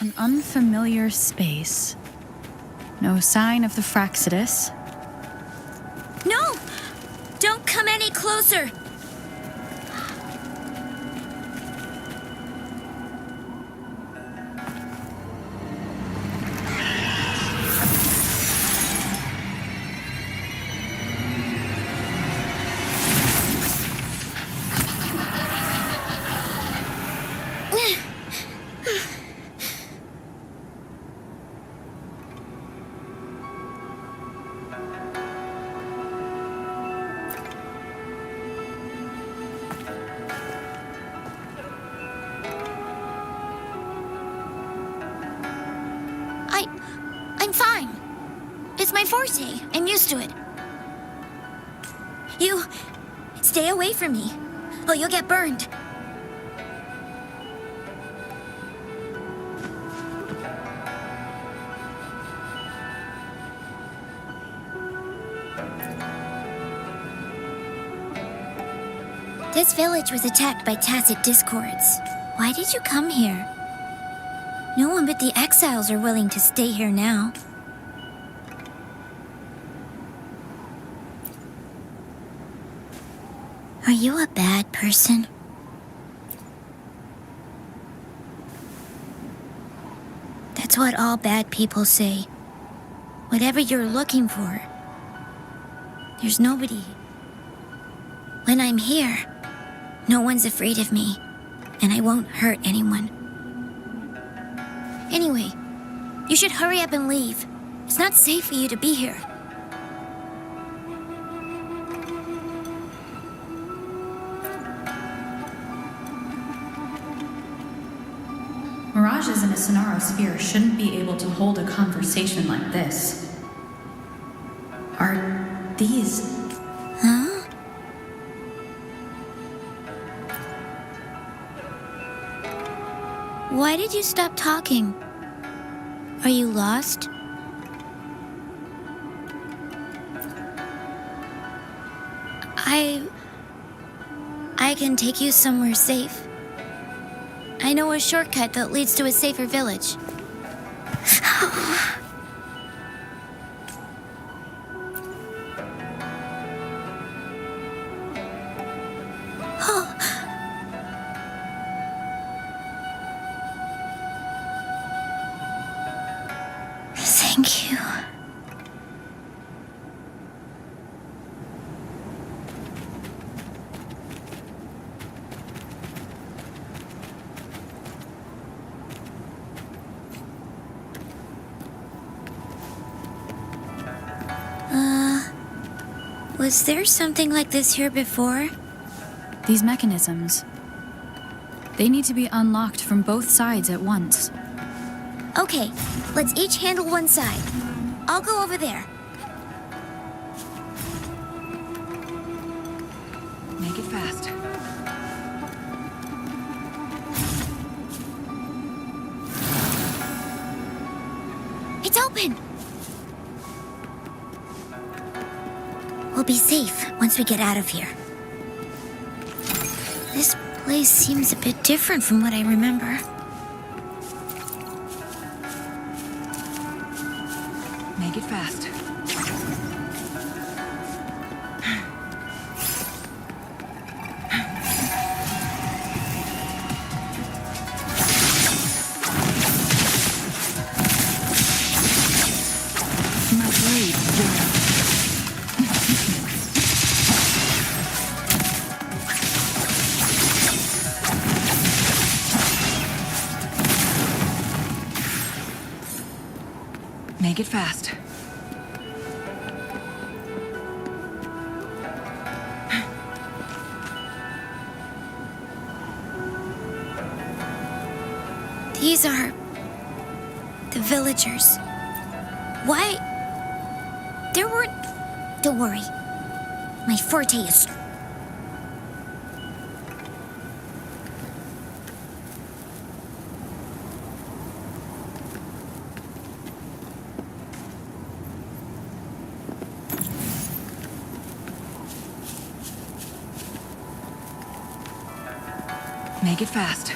An unfamiliar space. No sign of the Fraxidus. No! Don't come any closer! I'm fine. It's my forte. I'm used to it. You... stay away from me, or you'll get burned. This village was attacked by tacit discords. Why did you come here? No one but the exiles are willing to stay here now. you a bad person? That's what all bad people say. Whatever you're looking for, there's nobody. When I'm here, no one's afraid of me, and I won't hurt anyone. Anyway, you should hurry up and leave. It's not safe for you to be here. Mirages in a Sonaro sphere shouldn't be able to hold a conversation like this. Are these... Huh? Why did you stop talking? Are you lost? I can take you somewhere safe. I know a shortcut that leads to a safer village. Thank you. Was there something like this here before? These mechanisms. They need to be unlocked from both sides at once. Okay, let's each handle one side. I'll go over there. Make it fast. It's open! We'll be safe once we get out of here. This place seems a bit different from what I remember. Make it fast. My blade, Make it fast. These are the villagers. Why? There weren't... Don't worry. My forte is... Make it fast.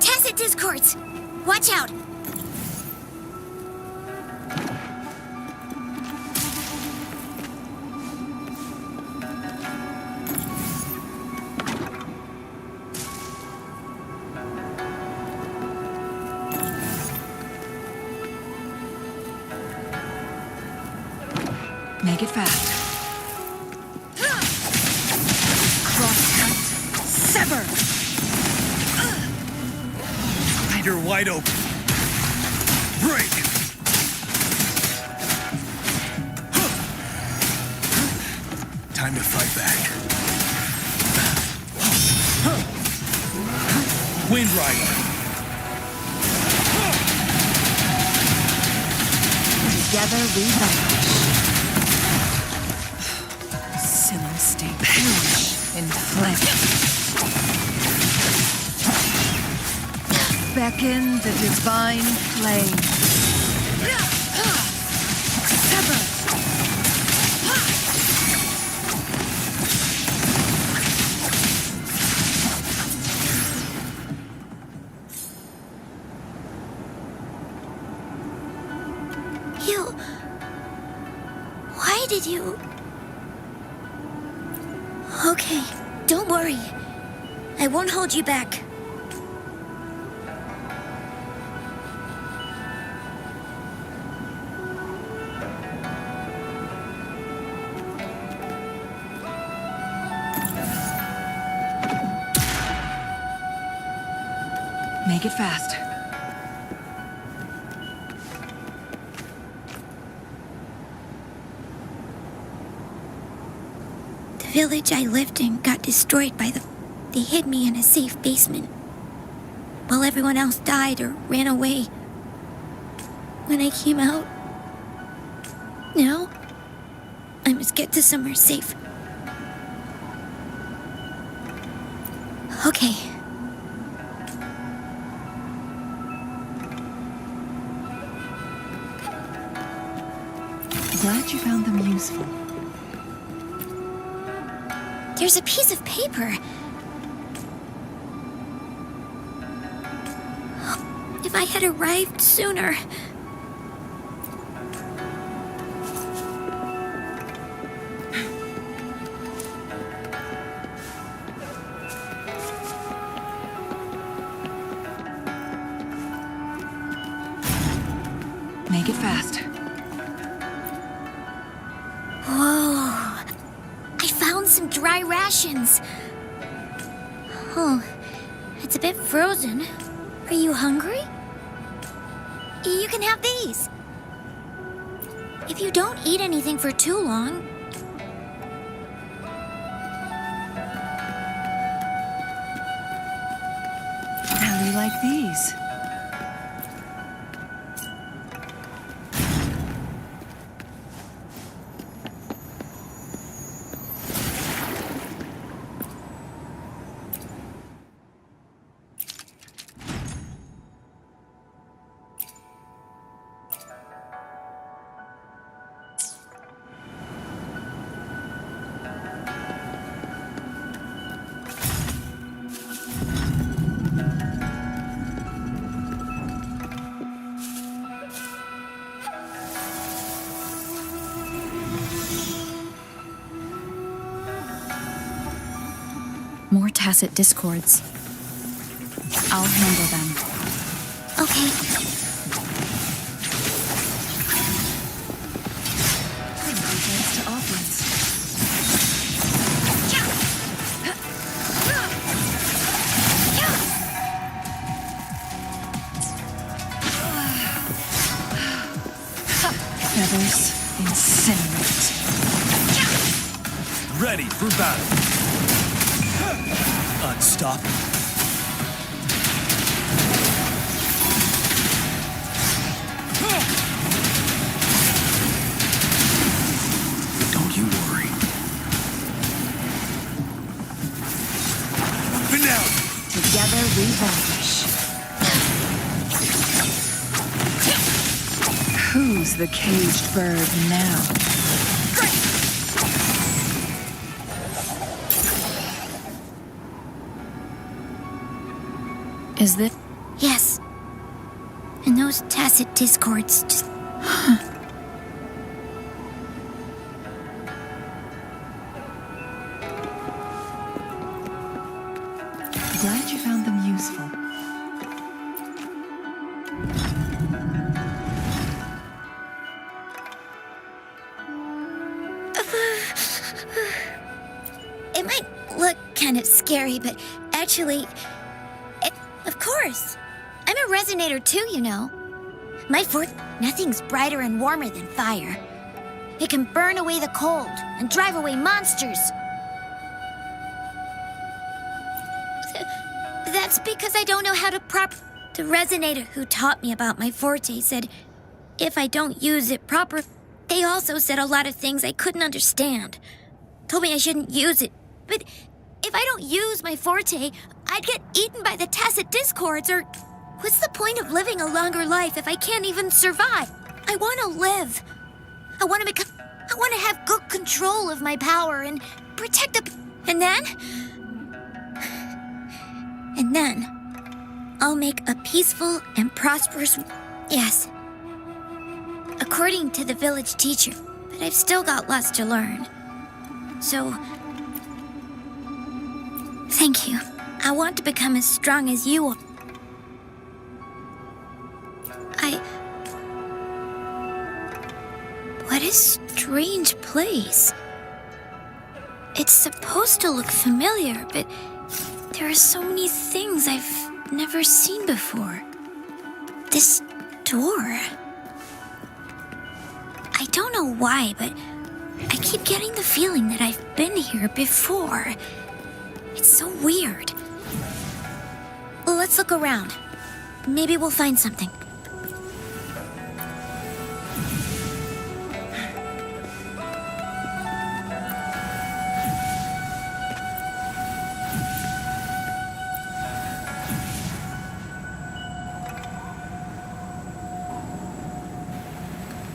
Tacit discords! Watch out! Make it fast. Crosscut! Sever! Spider wide open. Break! Time to fight back. Wind Rider! Together we vanish. Sinner stay perish in flesh. Beckon the divine flame. Sever! needed you. Okay, don't worry. I won't hold you back. Make it fast. The village I lived in got destroyed by the... They hid me in a safe basement, while everyone else died or ran away. When I came out, now, I must get to somewhere safe. Okay. Glad you found them useful. There's a piece of paper. If I had arrived sooner. Make it fast. Whoa. I found some dry rations. Oh, it's a bit frozen. Are you hungry? You can have these. If you don't eat anything for too long. How do you like these? More tacit discords. I'll handle them. Okay. Thanks to opulence. Feathers incinerate. Ready for battle. Unstoppable. Don't you worry. Finale. Together we vanquish. Who's the caged bird now? Is this? Yes. And those tacit discords just... Glad you found them useful. It might look kind of scary, but actually... Of course. I'm a resonator too, you know. My fort... Nothing's brighter and warmer than fire. It can burn away the cold and drive away monsters. That's because I don't know how to The resonator who taught me about my forte said if I don't use it proper... They also said a lot of things I couldn't understand. Told me I shouldn't use it. But if I don't use my forte, I'd get eaten by the tacit discords, or... What's the point of living a longer life if I can't even survive? I want to live. I want to have good control of my power and protect the... And then, I'll make a peaceful and prosperous... Yes. According to the village teacher. but I've still got lots to learn. So, thank you. I want to become as strong as you are. What a strange place. It's supposed to look familiar, but there are so many things I've never seen before. This door. I don't know why, but I keep getting the feeling that I've been here before. It's so weird. Well, let's look around. Maybe we'll find something.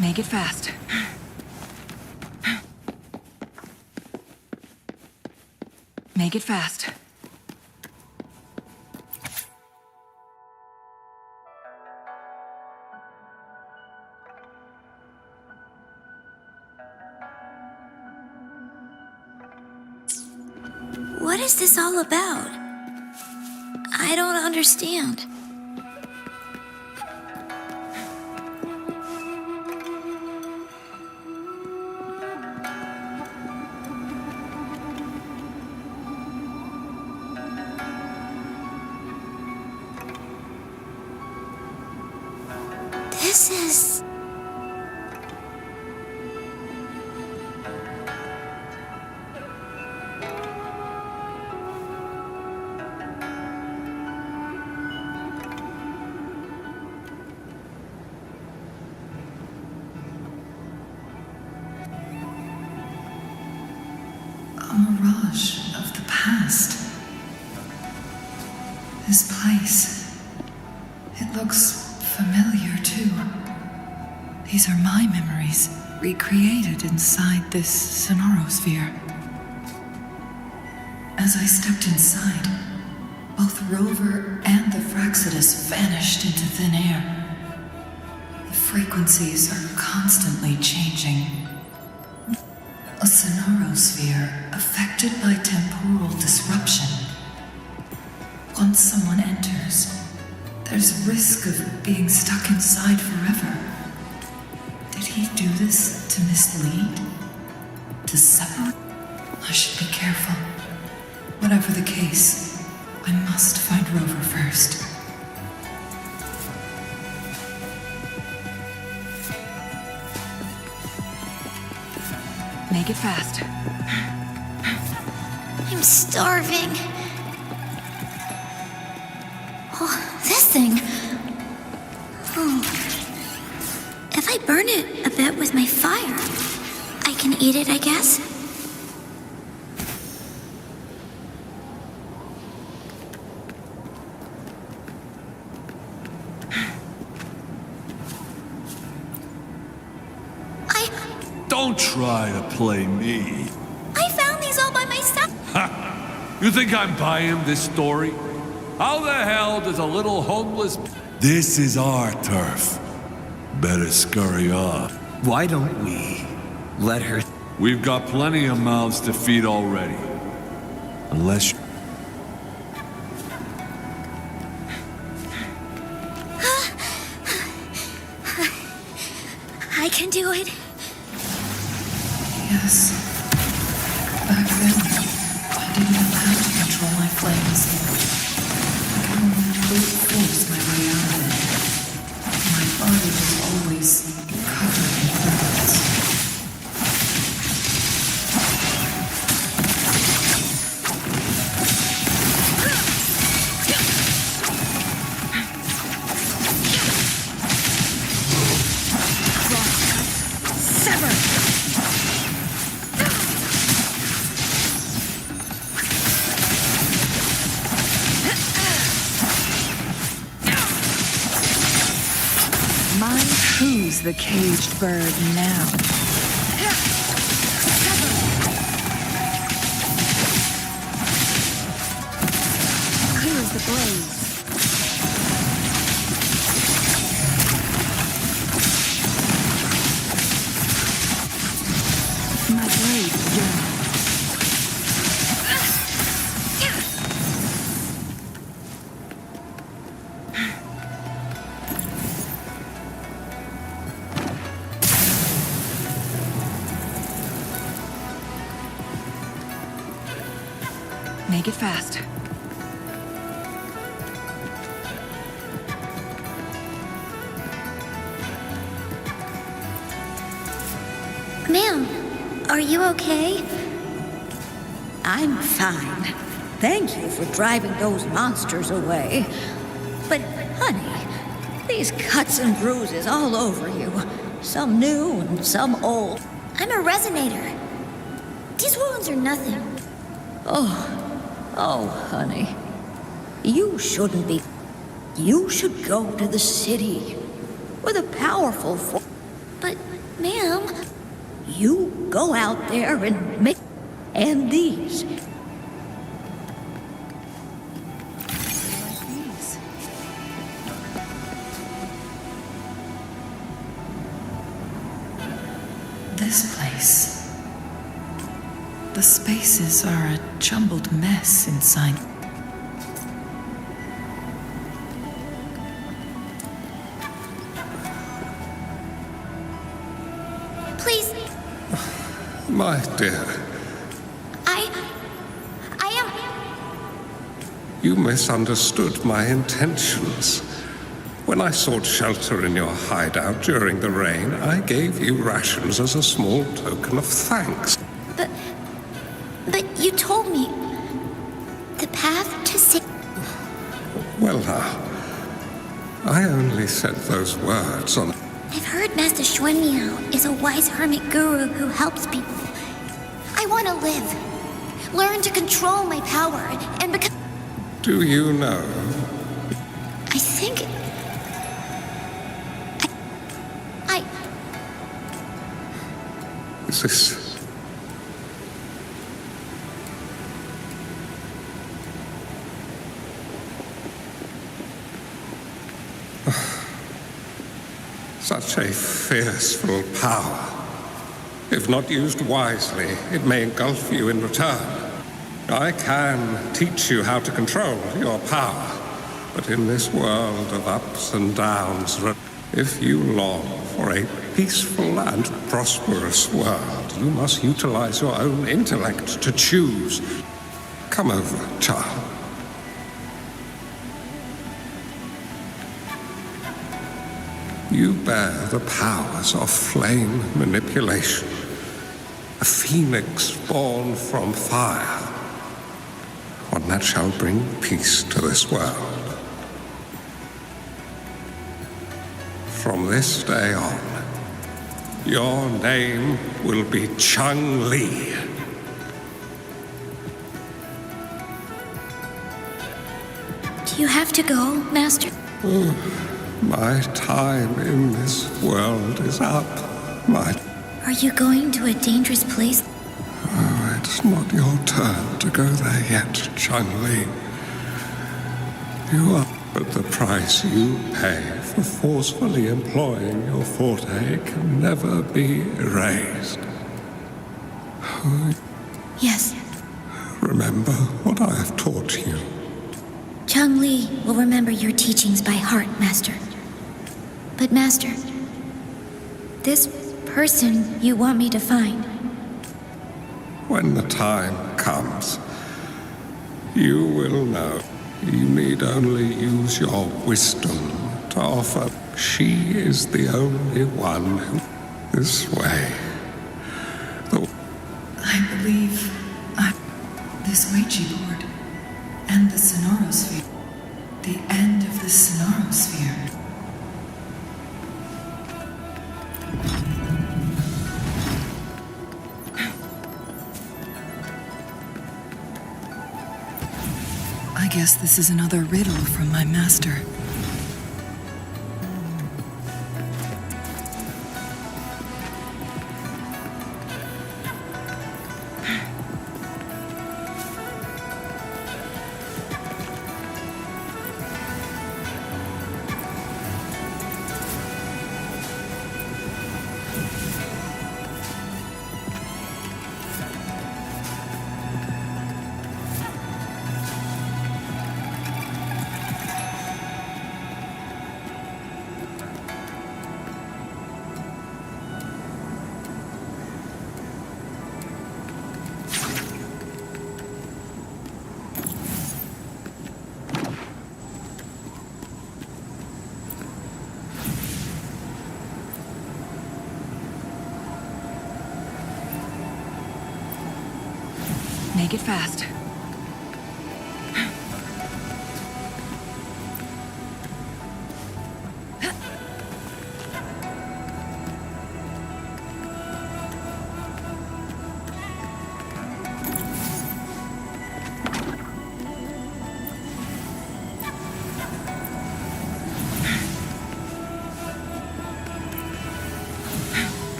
Make it fast. Make it fast. What is this all about? I don't understand. This is... a mirage of the past. This place, it looks familiar too. These are my memories, recreated inside this sonorosphere. As I stepped inside, both Rover and the Fraxidus vanished into thin air. The frequencies are constantly changing. A sonorosphere affected by temporal disruption. Once someone enters, there's risk of being stuck inside forever. Did he do this to mislead? To separate? I should be careful. Whatever the case, I must find Rover first. Make it fast. I'm starving. Oh, this thing. Oh. If I burn it a bit with my fire, I can eat it, I guess. Don't try to play me. I found these all by myself. Ha! You think I'm buying this story? How the hell does a little homeless... This is our turf. Better scurry off. Why don't we let her... We've got plenty of mouths to feed already. Unless you... I can do it. Yes. Back then, I didn't know how to control my flames. I could only brute force my way out of it. My body was always covered in burns. Who's the caged bird now? Clears the blaze. Make it fast. Ma'am, are you okay? I'm fine. Thank you for driving those monsters away. But, honey, these cuts and bruises all over you. Some new and some old. I'm a resonator. These wounds are nothing. Oh, honey. You shouldn't be. You should go to the city with a powerful force. But, ma'am... You go out there and make... And these. This place. The spaces are a jumbled mess inside. Please, My dear, I am... you misunderstood my intentions. When I sought shelter in your hideout during the rain, I gave you rations as a small token of thanks. But you told me... The path to safety... Well now, I only said those words on... I've heard Master Xuanmiao is a wise hermit guru who helps people. I want to live. Learn to control my power and become... Do you know? I think... Is this... Such a fearful power. If not used wisely, it may engulf you in return. I can teach you how to control your power, but in this world of ups and downs, if you long for a peaceful and prosperous world, you must utilize your own intellect to choose. Come over, child. You bear the powers of flame manipulation, a phoenix born from fire, one that shall bring peace to this world. From this day on, your name will be Changli. Do you have to go, Master? My time in this world is up. Are you going to a dangerous place? Oh, it's not your turn to go there yet, Changli. You are... But the price you pay for forcefully employing your forte can never be erased. Yes. Remember what I have taught you. Changli will remember your teachings by heart, Master. But, Master, this person you want me to find... When the time comes, you will know. You need only use your wisdom to offer. She is the only one who... This way. I believe this Ouija board and the Sonorosphere. The end of the Sonorosphere. I guess this is another riddle from my master. Make it fast.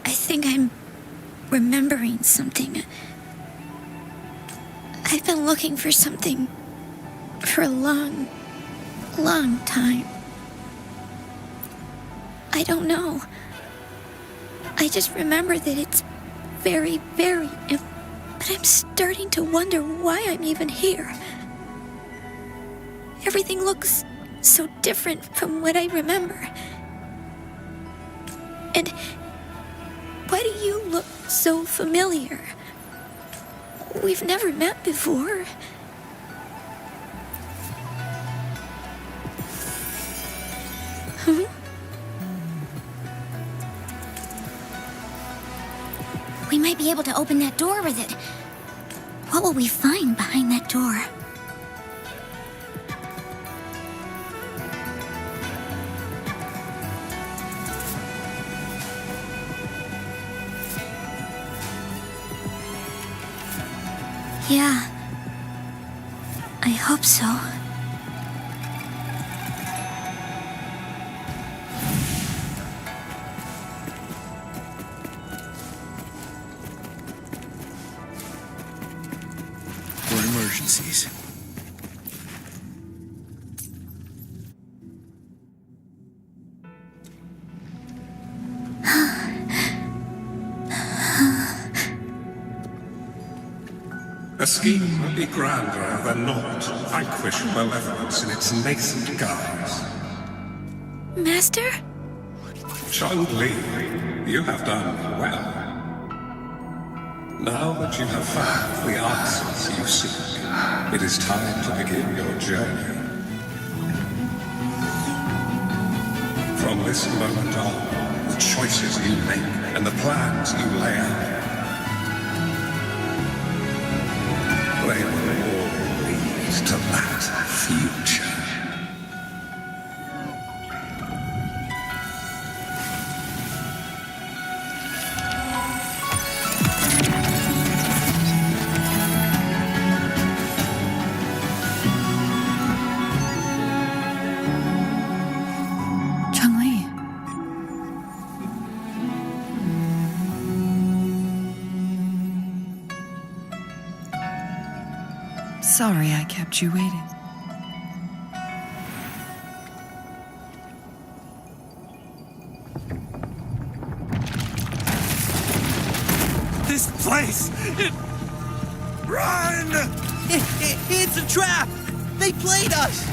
I think I'm remembering something. I've been looking for something for a long, long time. I don't know. I just remember that it's very, very... But I'm starting to wonder why I'm even here. Everything looks so different from what I remember. And why do you look so familiar? We've never met before. Huh? We might be able to open that door with it. What will we find behind that door? Yeah, I hope so. For emergencies. A scheme would be grander than not to vanquish malevolence in its nascent guise. Master? Changli, you have done well. Now that you have found the answers you seek, it is time to begin your journey. From this moment on, the choices you make and the plans you lay out, they will all lead to that future. Changli. Sorry I kept you waiting. This place! Run! It's a trap! They played us!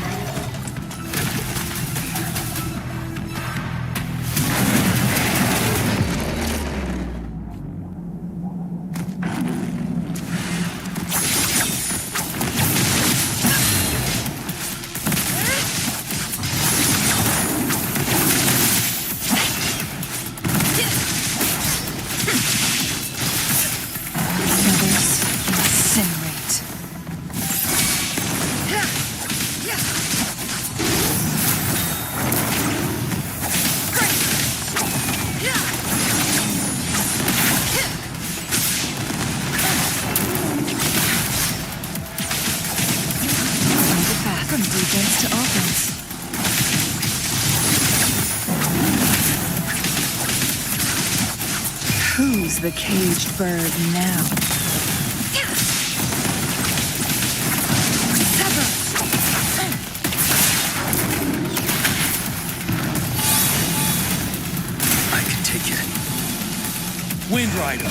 Feathers incinerate. defense to offense. Who's the caged bird now? I can take it. Wind Rider.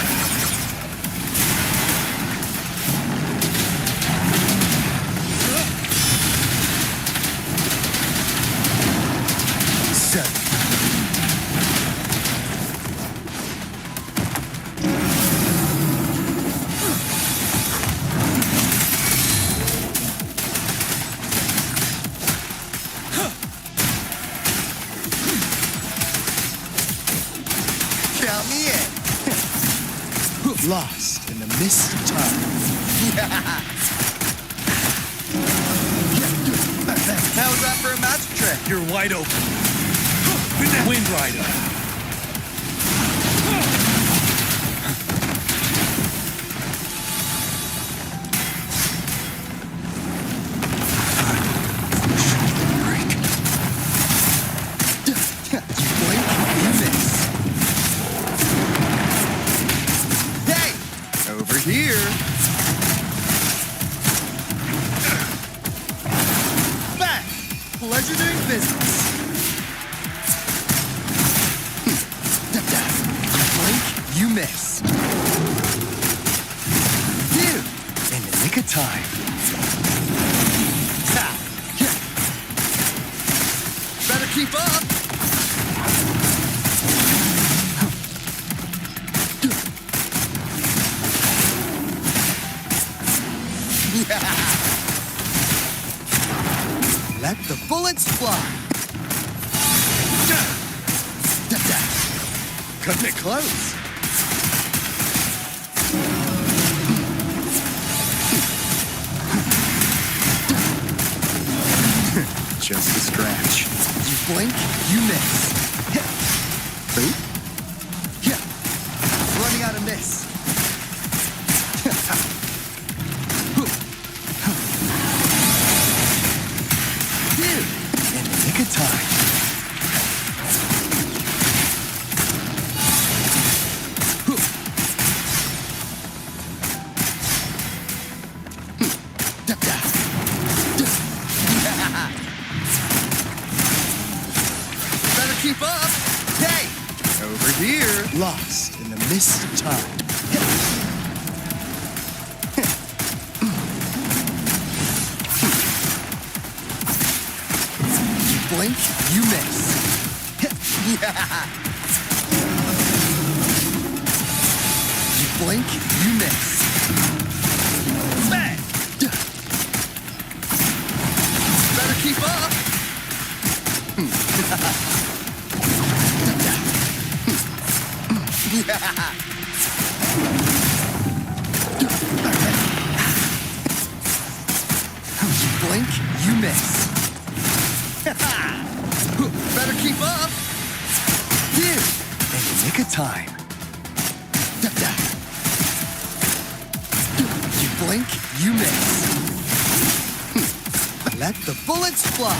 Count me in. Lost in the mist of time. How's that for a magic trick? You're wide open. Wind Rider. Here. Back. Pleasure doing business. Blink, you miss. Dude, in the nick of time. Better keep up. Let the bullets fly. Cutting it close. Just a scratch. You blink, you miss. Oop. Yeah. Running out of miss. Good time. Better keep up. Hey, over here. Lost in the mist of time. Blink, you miss. You blink, you miss. Bang! Better keep up. You blink, you miss. Better keep up. Dude, in the nick of time. You blink, you miss. Let the bullets fly.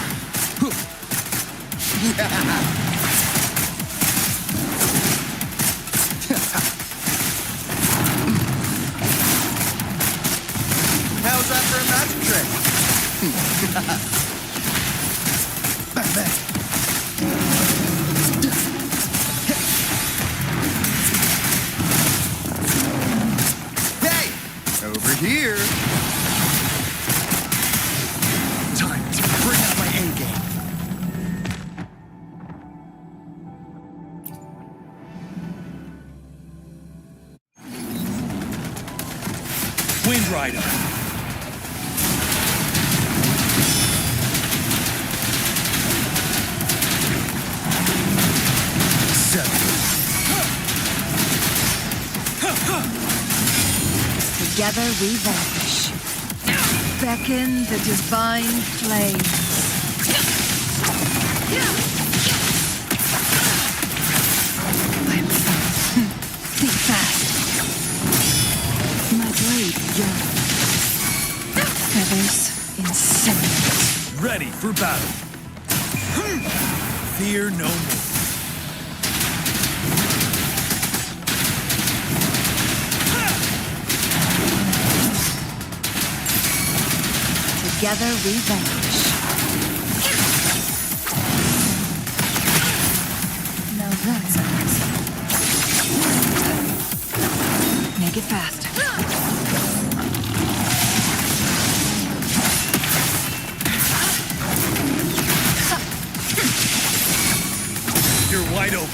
How's that for a magic trick? Bang, bang. Hey, over here. Time to bring out my A game. Wind Rider. Together we vanish. Beckon the divine flames. I'm fast. Think fast. My blade yearns. Feathers incinerates. ready for battle. Fear no more. Together we vanish. Now that's impressive. Make it fast. You're wide open.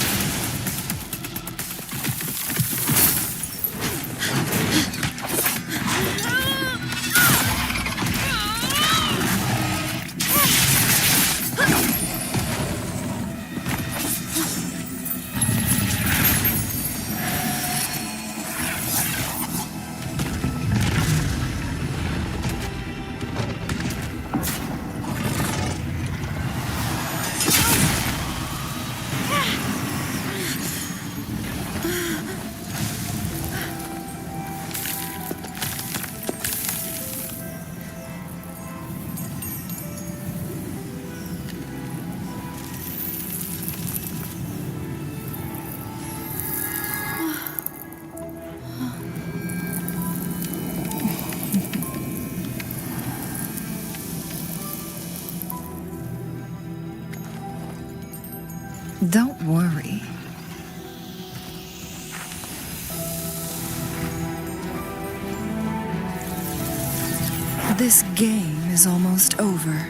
Don't worry. This game is almost over.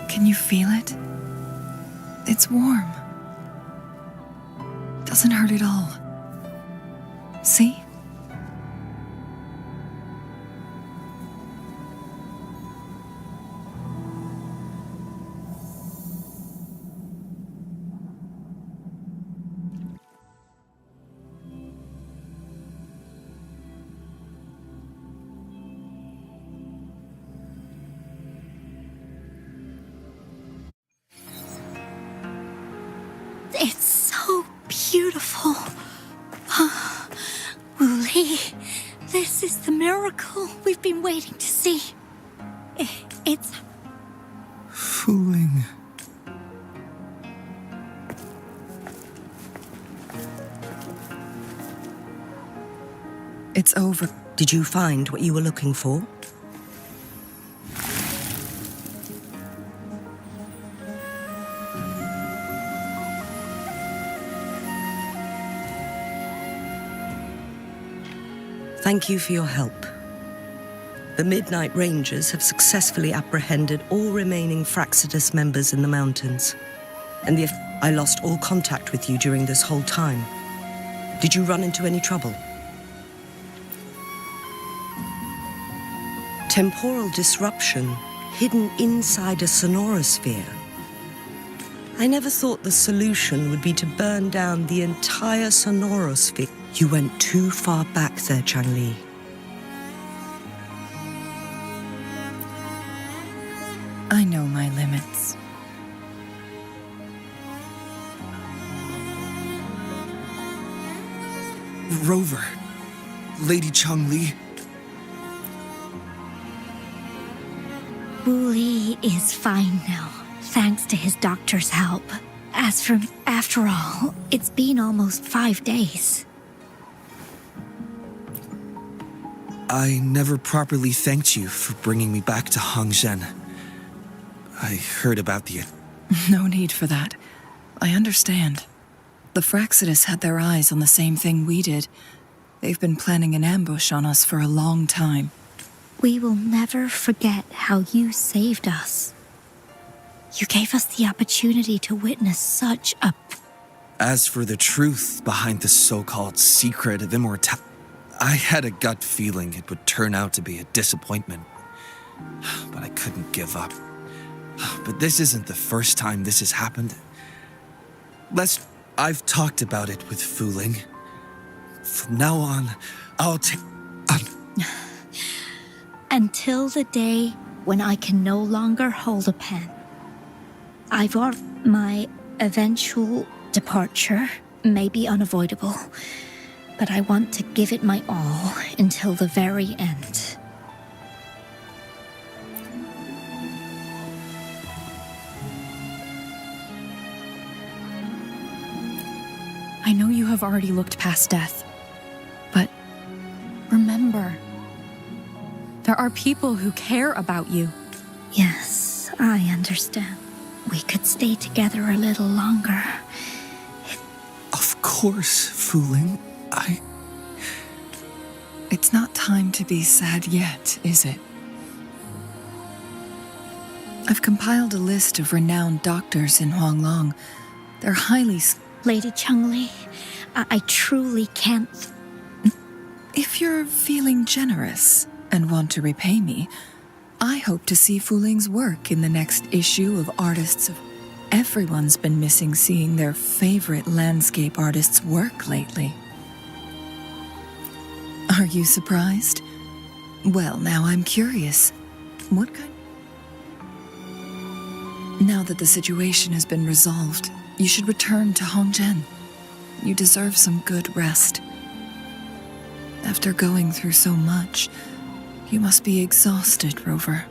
Can you feel it? It's warm. Doesn't hurt at all. See? It's so beautiful. Wuli, this is the miracle we've been waiting to see. It's Fooling. It's over. Did you find what you were looking for? Thank you for your help. The Midnight Rangers have successfully apprehended all remaining Fraxidus members in the mountains. And I lost all contact with you during this whole time. Did you run into any trouble? Temporal disruption hidden inside a sonorosphere. I never thought the solution would be to burn down the entire sonorosphere. You went too far back there, Changli. I know my limits. Rover. Lady Changli. Wuli is fine now, thanks to his doctor's help. After all, it's been almost 5 days. I never properly thanked you for bringing me back to Hongzhen. I heard about the... No need for that. I understand. The Fraxidus had their eyes on the same thing we did. They've been planning an ambush on us for a long time. We will never forget how you saved us. You gave us the opportunity to witness such a... As for the truth behind the so-called secret of immortality, I had a gut feeling it would turn out to be a disappointment. But I couldn't give up. But this isn't the first time this has happened. I've talked about it with Fu Ling. From now on, I'll take... Until the day when I can no longer hold a pen. My eventual departure may be unavoidable, but I want to give it my all until the very end. I know you have already looked past death, but remember, there are people who care about you. Yes, I understand. We could stay together a little longer. Of course, Fu Ling. It's not time to be sad yet, is it? I've compiled a list of renowned doctors in Huanglong. They're highly... Lady Changli, I truly can't... If you're feeling generous and want to repay me, I hope to see Fu Ling's work in the next issue of Artists of... Everyone's been missing seeing their favorite landscape artists work lately. Are you surprised? Well, now I'm curious. What kind... Now that the situation has been resolved, you should return to Hongzhen. You deserve some good rest. After going through so much, you must be exhausted, Rover.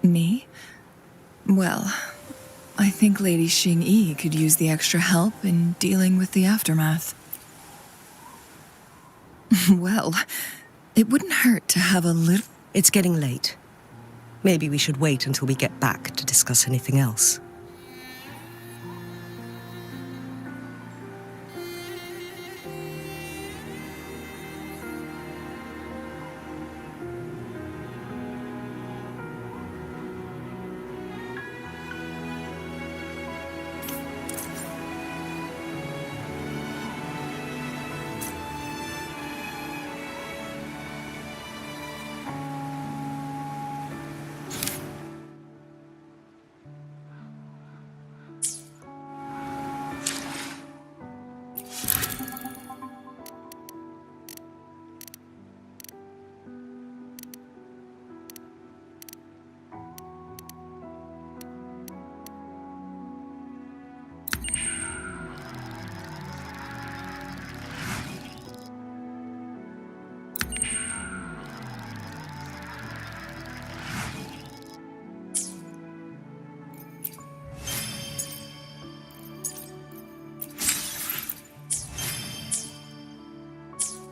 Me? Well, I think Lady Xing-Yi could use the extra help in dealing with the aftermath. Well, it wouldn't hurt to have a little... It's getting late. Maybe we should wait until we get back to discuss anything else.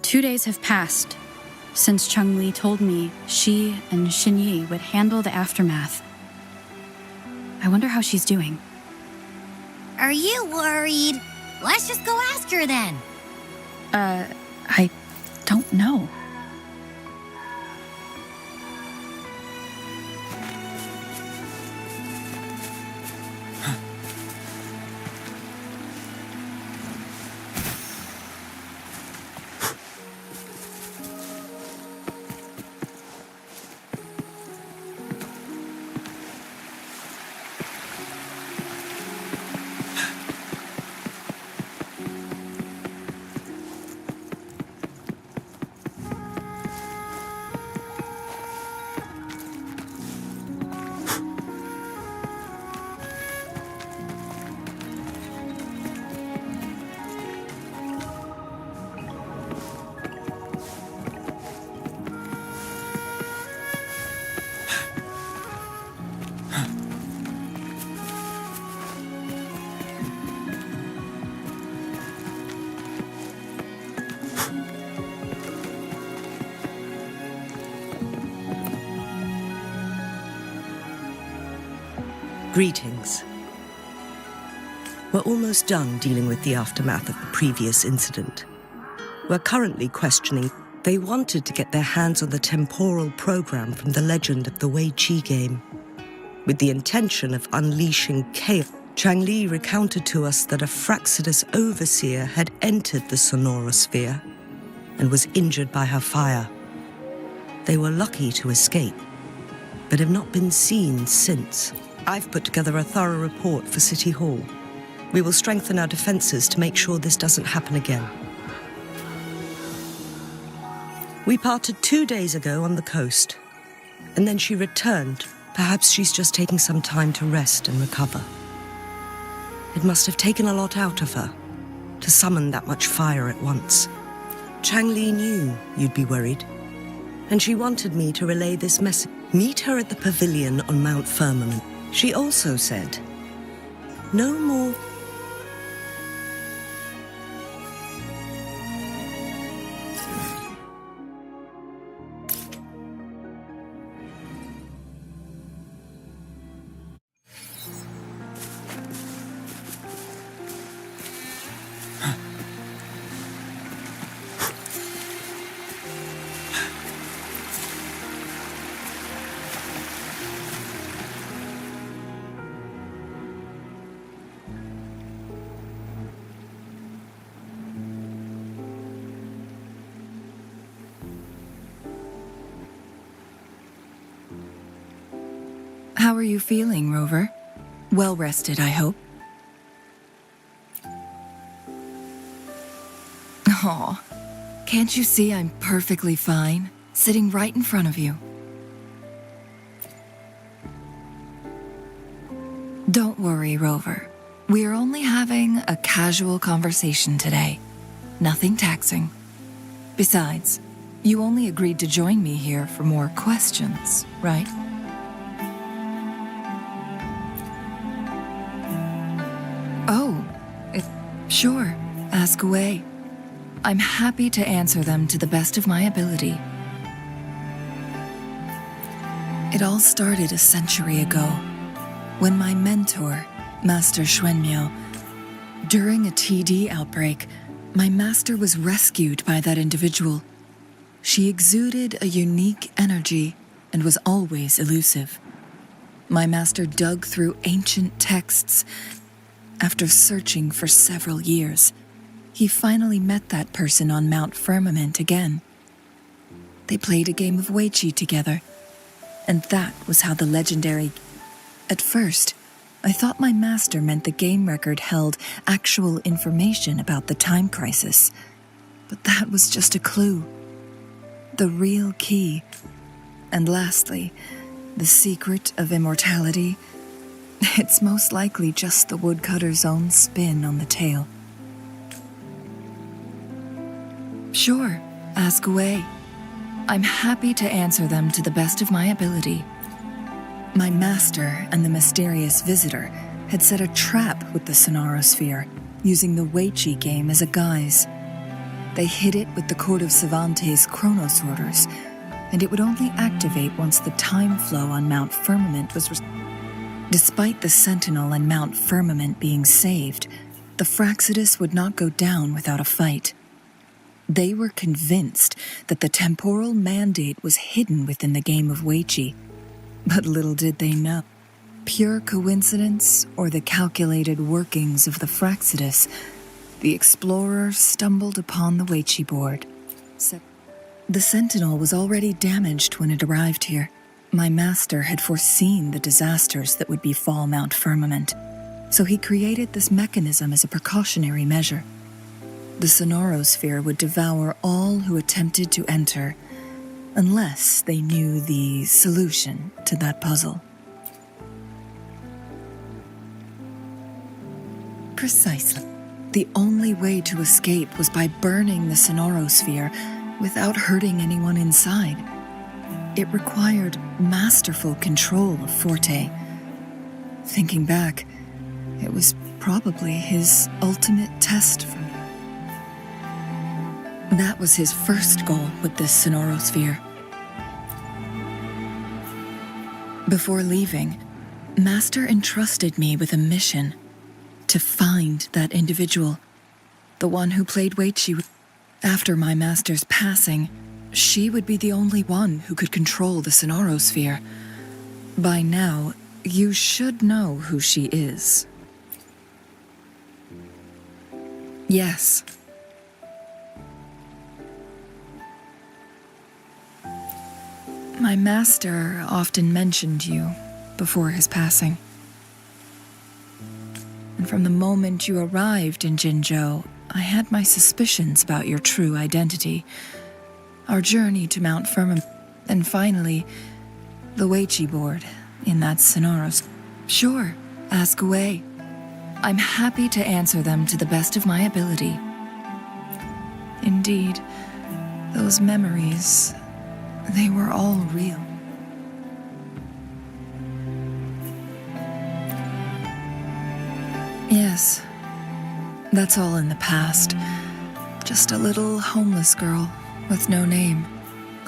Two days have passed since Changli told me she and Xinyi would handle the aftermath. I wonder how she's doing. Are you worried? Let's just go ask her then. I don't know. Greetings. We're almost done dealing with the aftermath of the previous incident. We're currently questioning. They wanted to get their hands on the temporal program from the legend of the Wei Qi game, with the intention of unleashing chaos. Changli recounted to us that a Fraxidus overseer had entered the sonorosphere and was injured by her fire. They were lucky to escape, but have not been seen since. I've put together a thorough report for City Hall. We will strengthen our defenses to make sure this doesn't happen again. We parted 2 days ago on the coast, and then she returned. Perhaps she's just taking some time to rest and recover. It must have taken a lot out of her to summon that much fire at once. Changli knew you'd be worried, and she wanted me to relay this message. Meet her at the pavilion on Mount Firmament. She also said, no more. How are you feeling, Rover? Well rested, I hope. Aw, can't you see I'm perfectly fine, sitting right in front of you? Don't worry, Rover. We're only having a casual conversation today. Nothing taxing. Besides, you only agreed to join me here for more questions, right? Oh, sure. Ask away. I'm happy to answer them to the best of my ability. It all started a century ago, when my mentor, Master Xuanmiao, during a TD outbreak, my master was rescued by that individual. She exuded a unique energy and was always elusive. My master dug through ancient texts. After searching for several years, he finally met that person on Mount Firmament again. They played a game of Wei Qi together, and that was how the legendary... At first, I thought my master meant the game record held actual information about the time crisis, but that was just a clue. The real key. And lastly, the secret of immortality. It's most likely just the woodcutter's own spin on the tale. Sure, ask away. I'm happy to answer them to the best of my ability. My master and the mysterious visitor had set a trap with the sonorosphere, using the Wei Qi game as a guise. They hid it with the Court of Savante's Chronos orders, and it would only activate once the time flow on Mount Firmament was Despite the Sentinel and Mount Firmament being saved, the Fraxidus would not go down without a fight. They were convinced that the temporal mandate was hidden within the game of Wei Qi, but little did they know. Pure coincidence or the calculated workings of the Fraxidus, the explorer stumbled upon the Wei Qi board. The Sentinel was already damaged when it arrived here. My master had foreseen the disasters that would befall Mount Firmament, so he created this mechanism as a precautionary measure. The sonorosphere would devour all who attempted to enter, unless they knew the solution to that puzzle. Precisely. The only way to escape was by burning the sonorosphere without hurting anyone inside. It required masterful control of Forte. Thinking back, it was probably his ultimate test for me. That was his first goal with this sonorosphere. Before leaving, Master entrusted me with a mission to find that individual, the one who played Wei Qi. After my master's passing, She would be the only one who could control the Sonorosphere. By now, you should know who she is. Yes. My master often mentioned you before his passing. And from the moment you arrived in Jinzhou, I had my suspicions about your true identity. Our journey to Mount Firmament, and finally, the Weiqi board in that Sonoros. Sure, ask away. I'm happy to answer them to the best of my ability. Indeed, those memories, they were all real. Yes, that's all in the past. Just a little homeless girl with no name.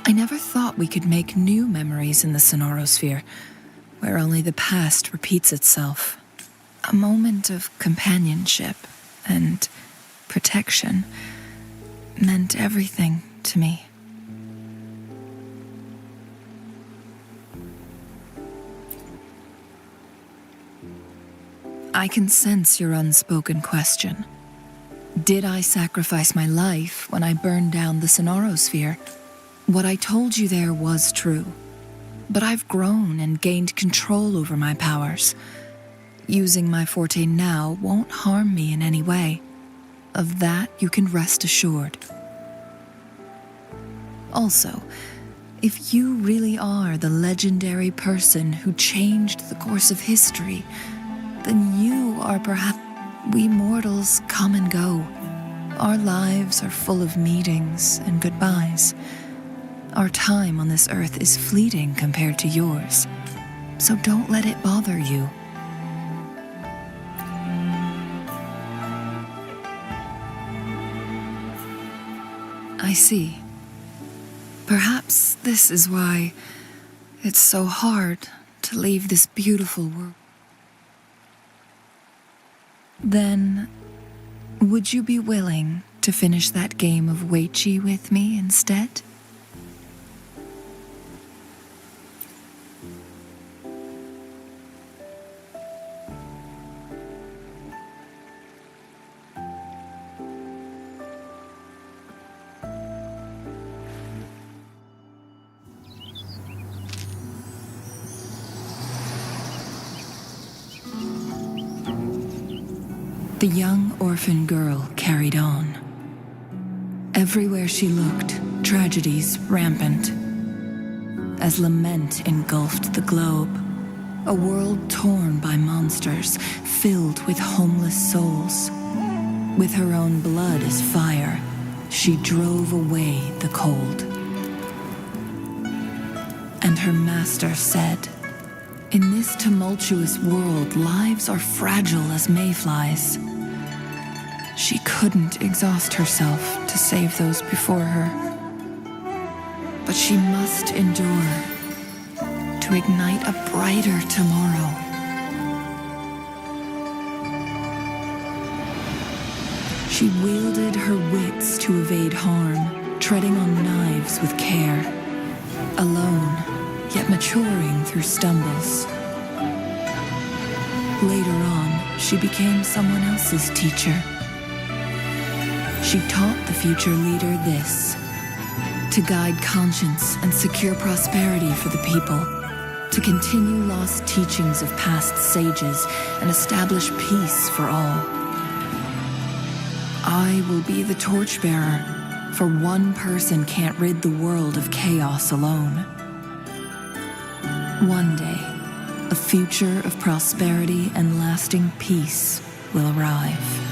I never thought we could make new memories in the Sonorosphere, where only the past repeats itself. A moment of companionship and protection meant everything to me. I can sense your unspoken question. Did I sacrifice my life when I burned down the Sonorosphere? What I told you there was true, but I've grown and gained control over my powers. Using my forte now won't harm me in any way. Of that you can rest assured. Also, if you really are the legendary person who changed the course of history, then you are perhaps... We mortals come and go. Our lives are full of meetings and goodbyes. Our time on this earth is fleeting compared to yours, so don't let it bother you. I see. Perhaps this is why it's so hard to leave this beautiful world. Then, would you be willing to finish that game of Weiqi with me instead? The young orphan girl carried on. Everywhere she looked, tragedies rampant. As lament engulfed the globe, a world torn by monsters, filled with homeless souls. With her own blood as fire, she drove away the cold. And her master said, "In this tumultuous world, lives are fragile as mayflies." She couldn't exhaust herself to save those before her. But she must endure to ignite a brighter tomorrow. She wielded her wits to evade harm, treading on knives with care, alone, yet maturing through stumbles. Later on, she became someone else's teacher. She taught the future leader this: to guide conscience and secure prosperity for the people, to continue lost teachings of past sages and establish peace for all. I will be the torchbearer, for one person can't rid the world of chaos alone. One day, a future of prosperity and lasting peace will arrive.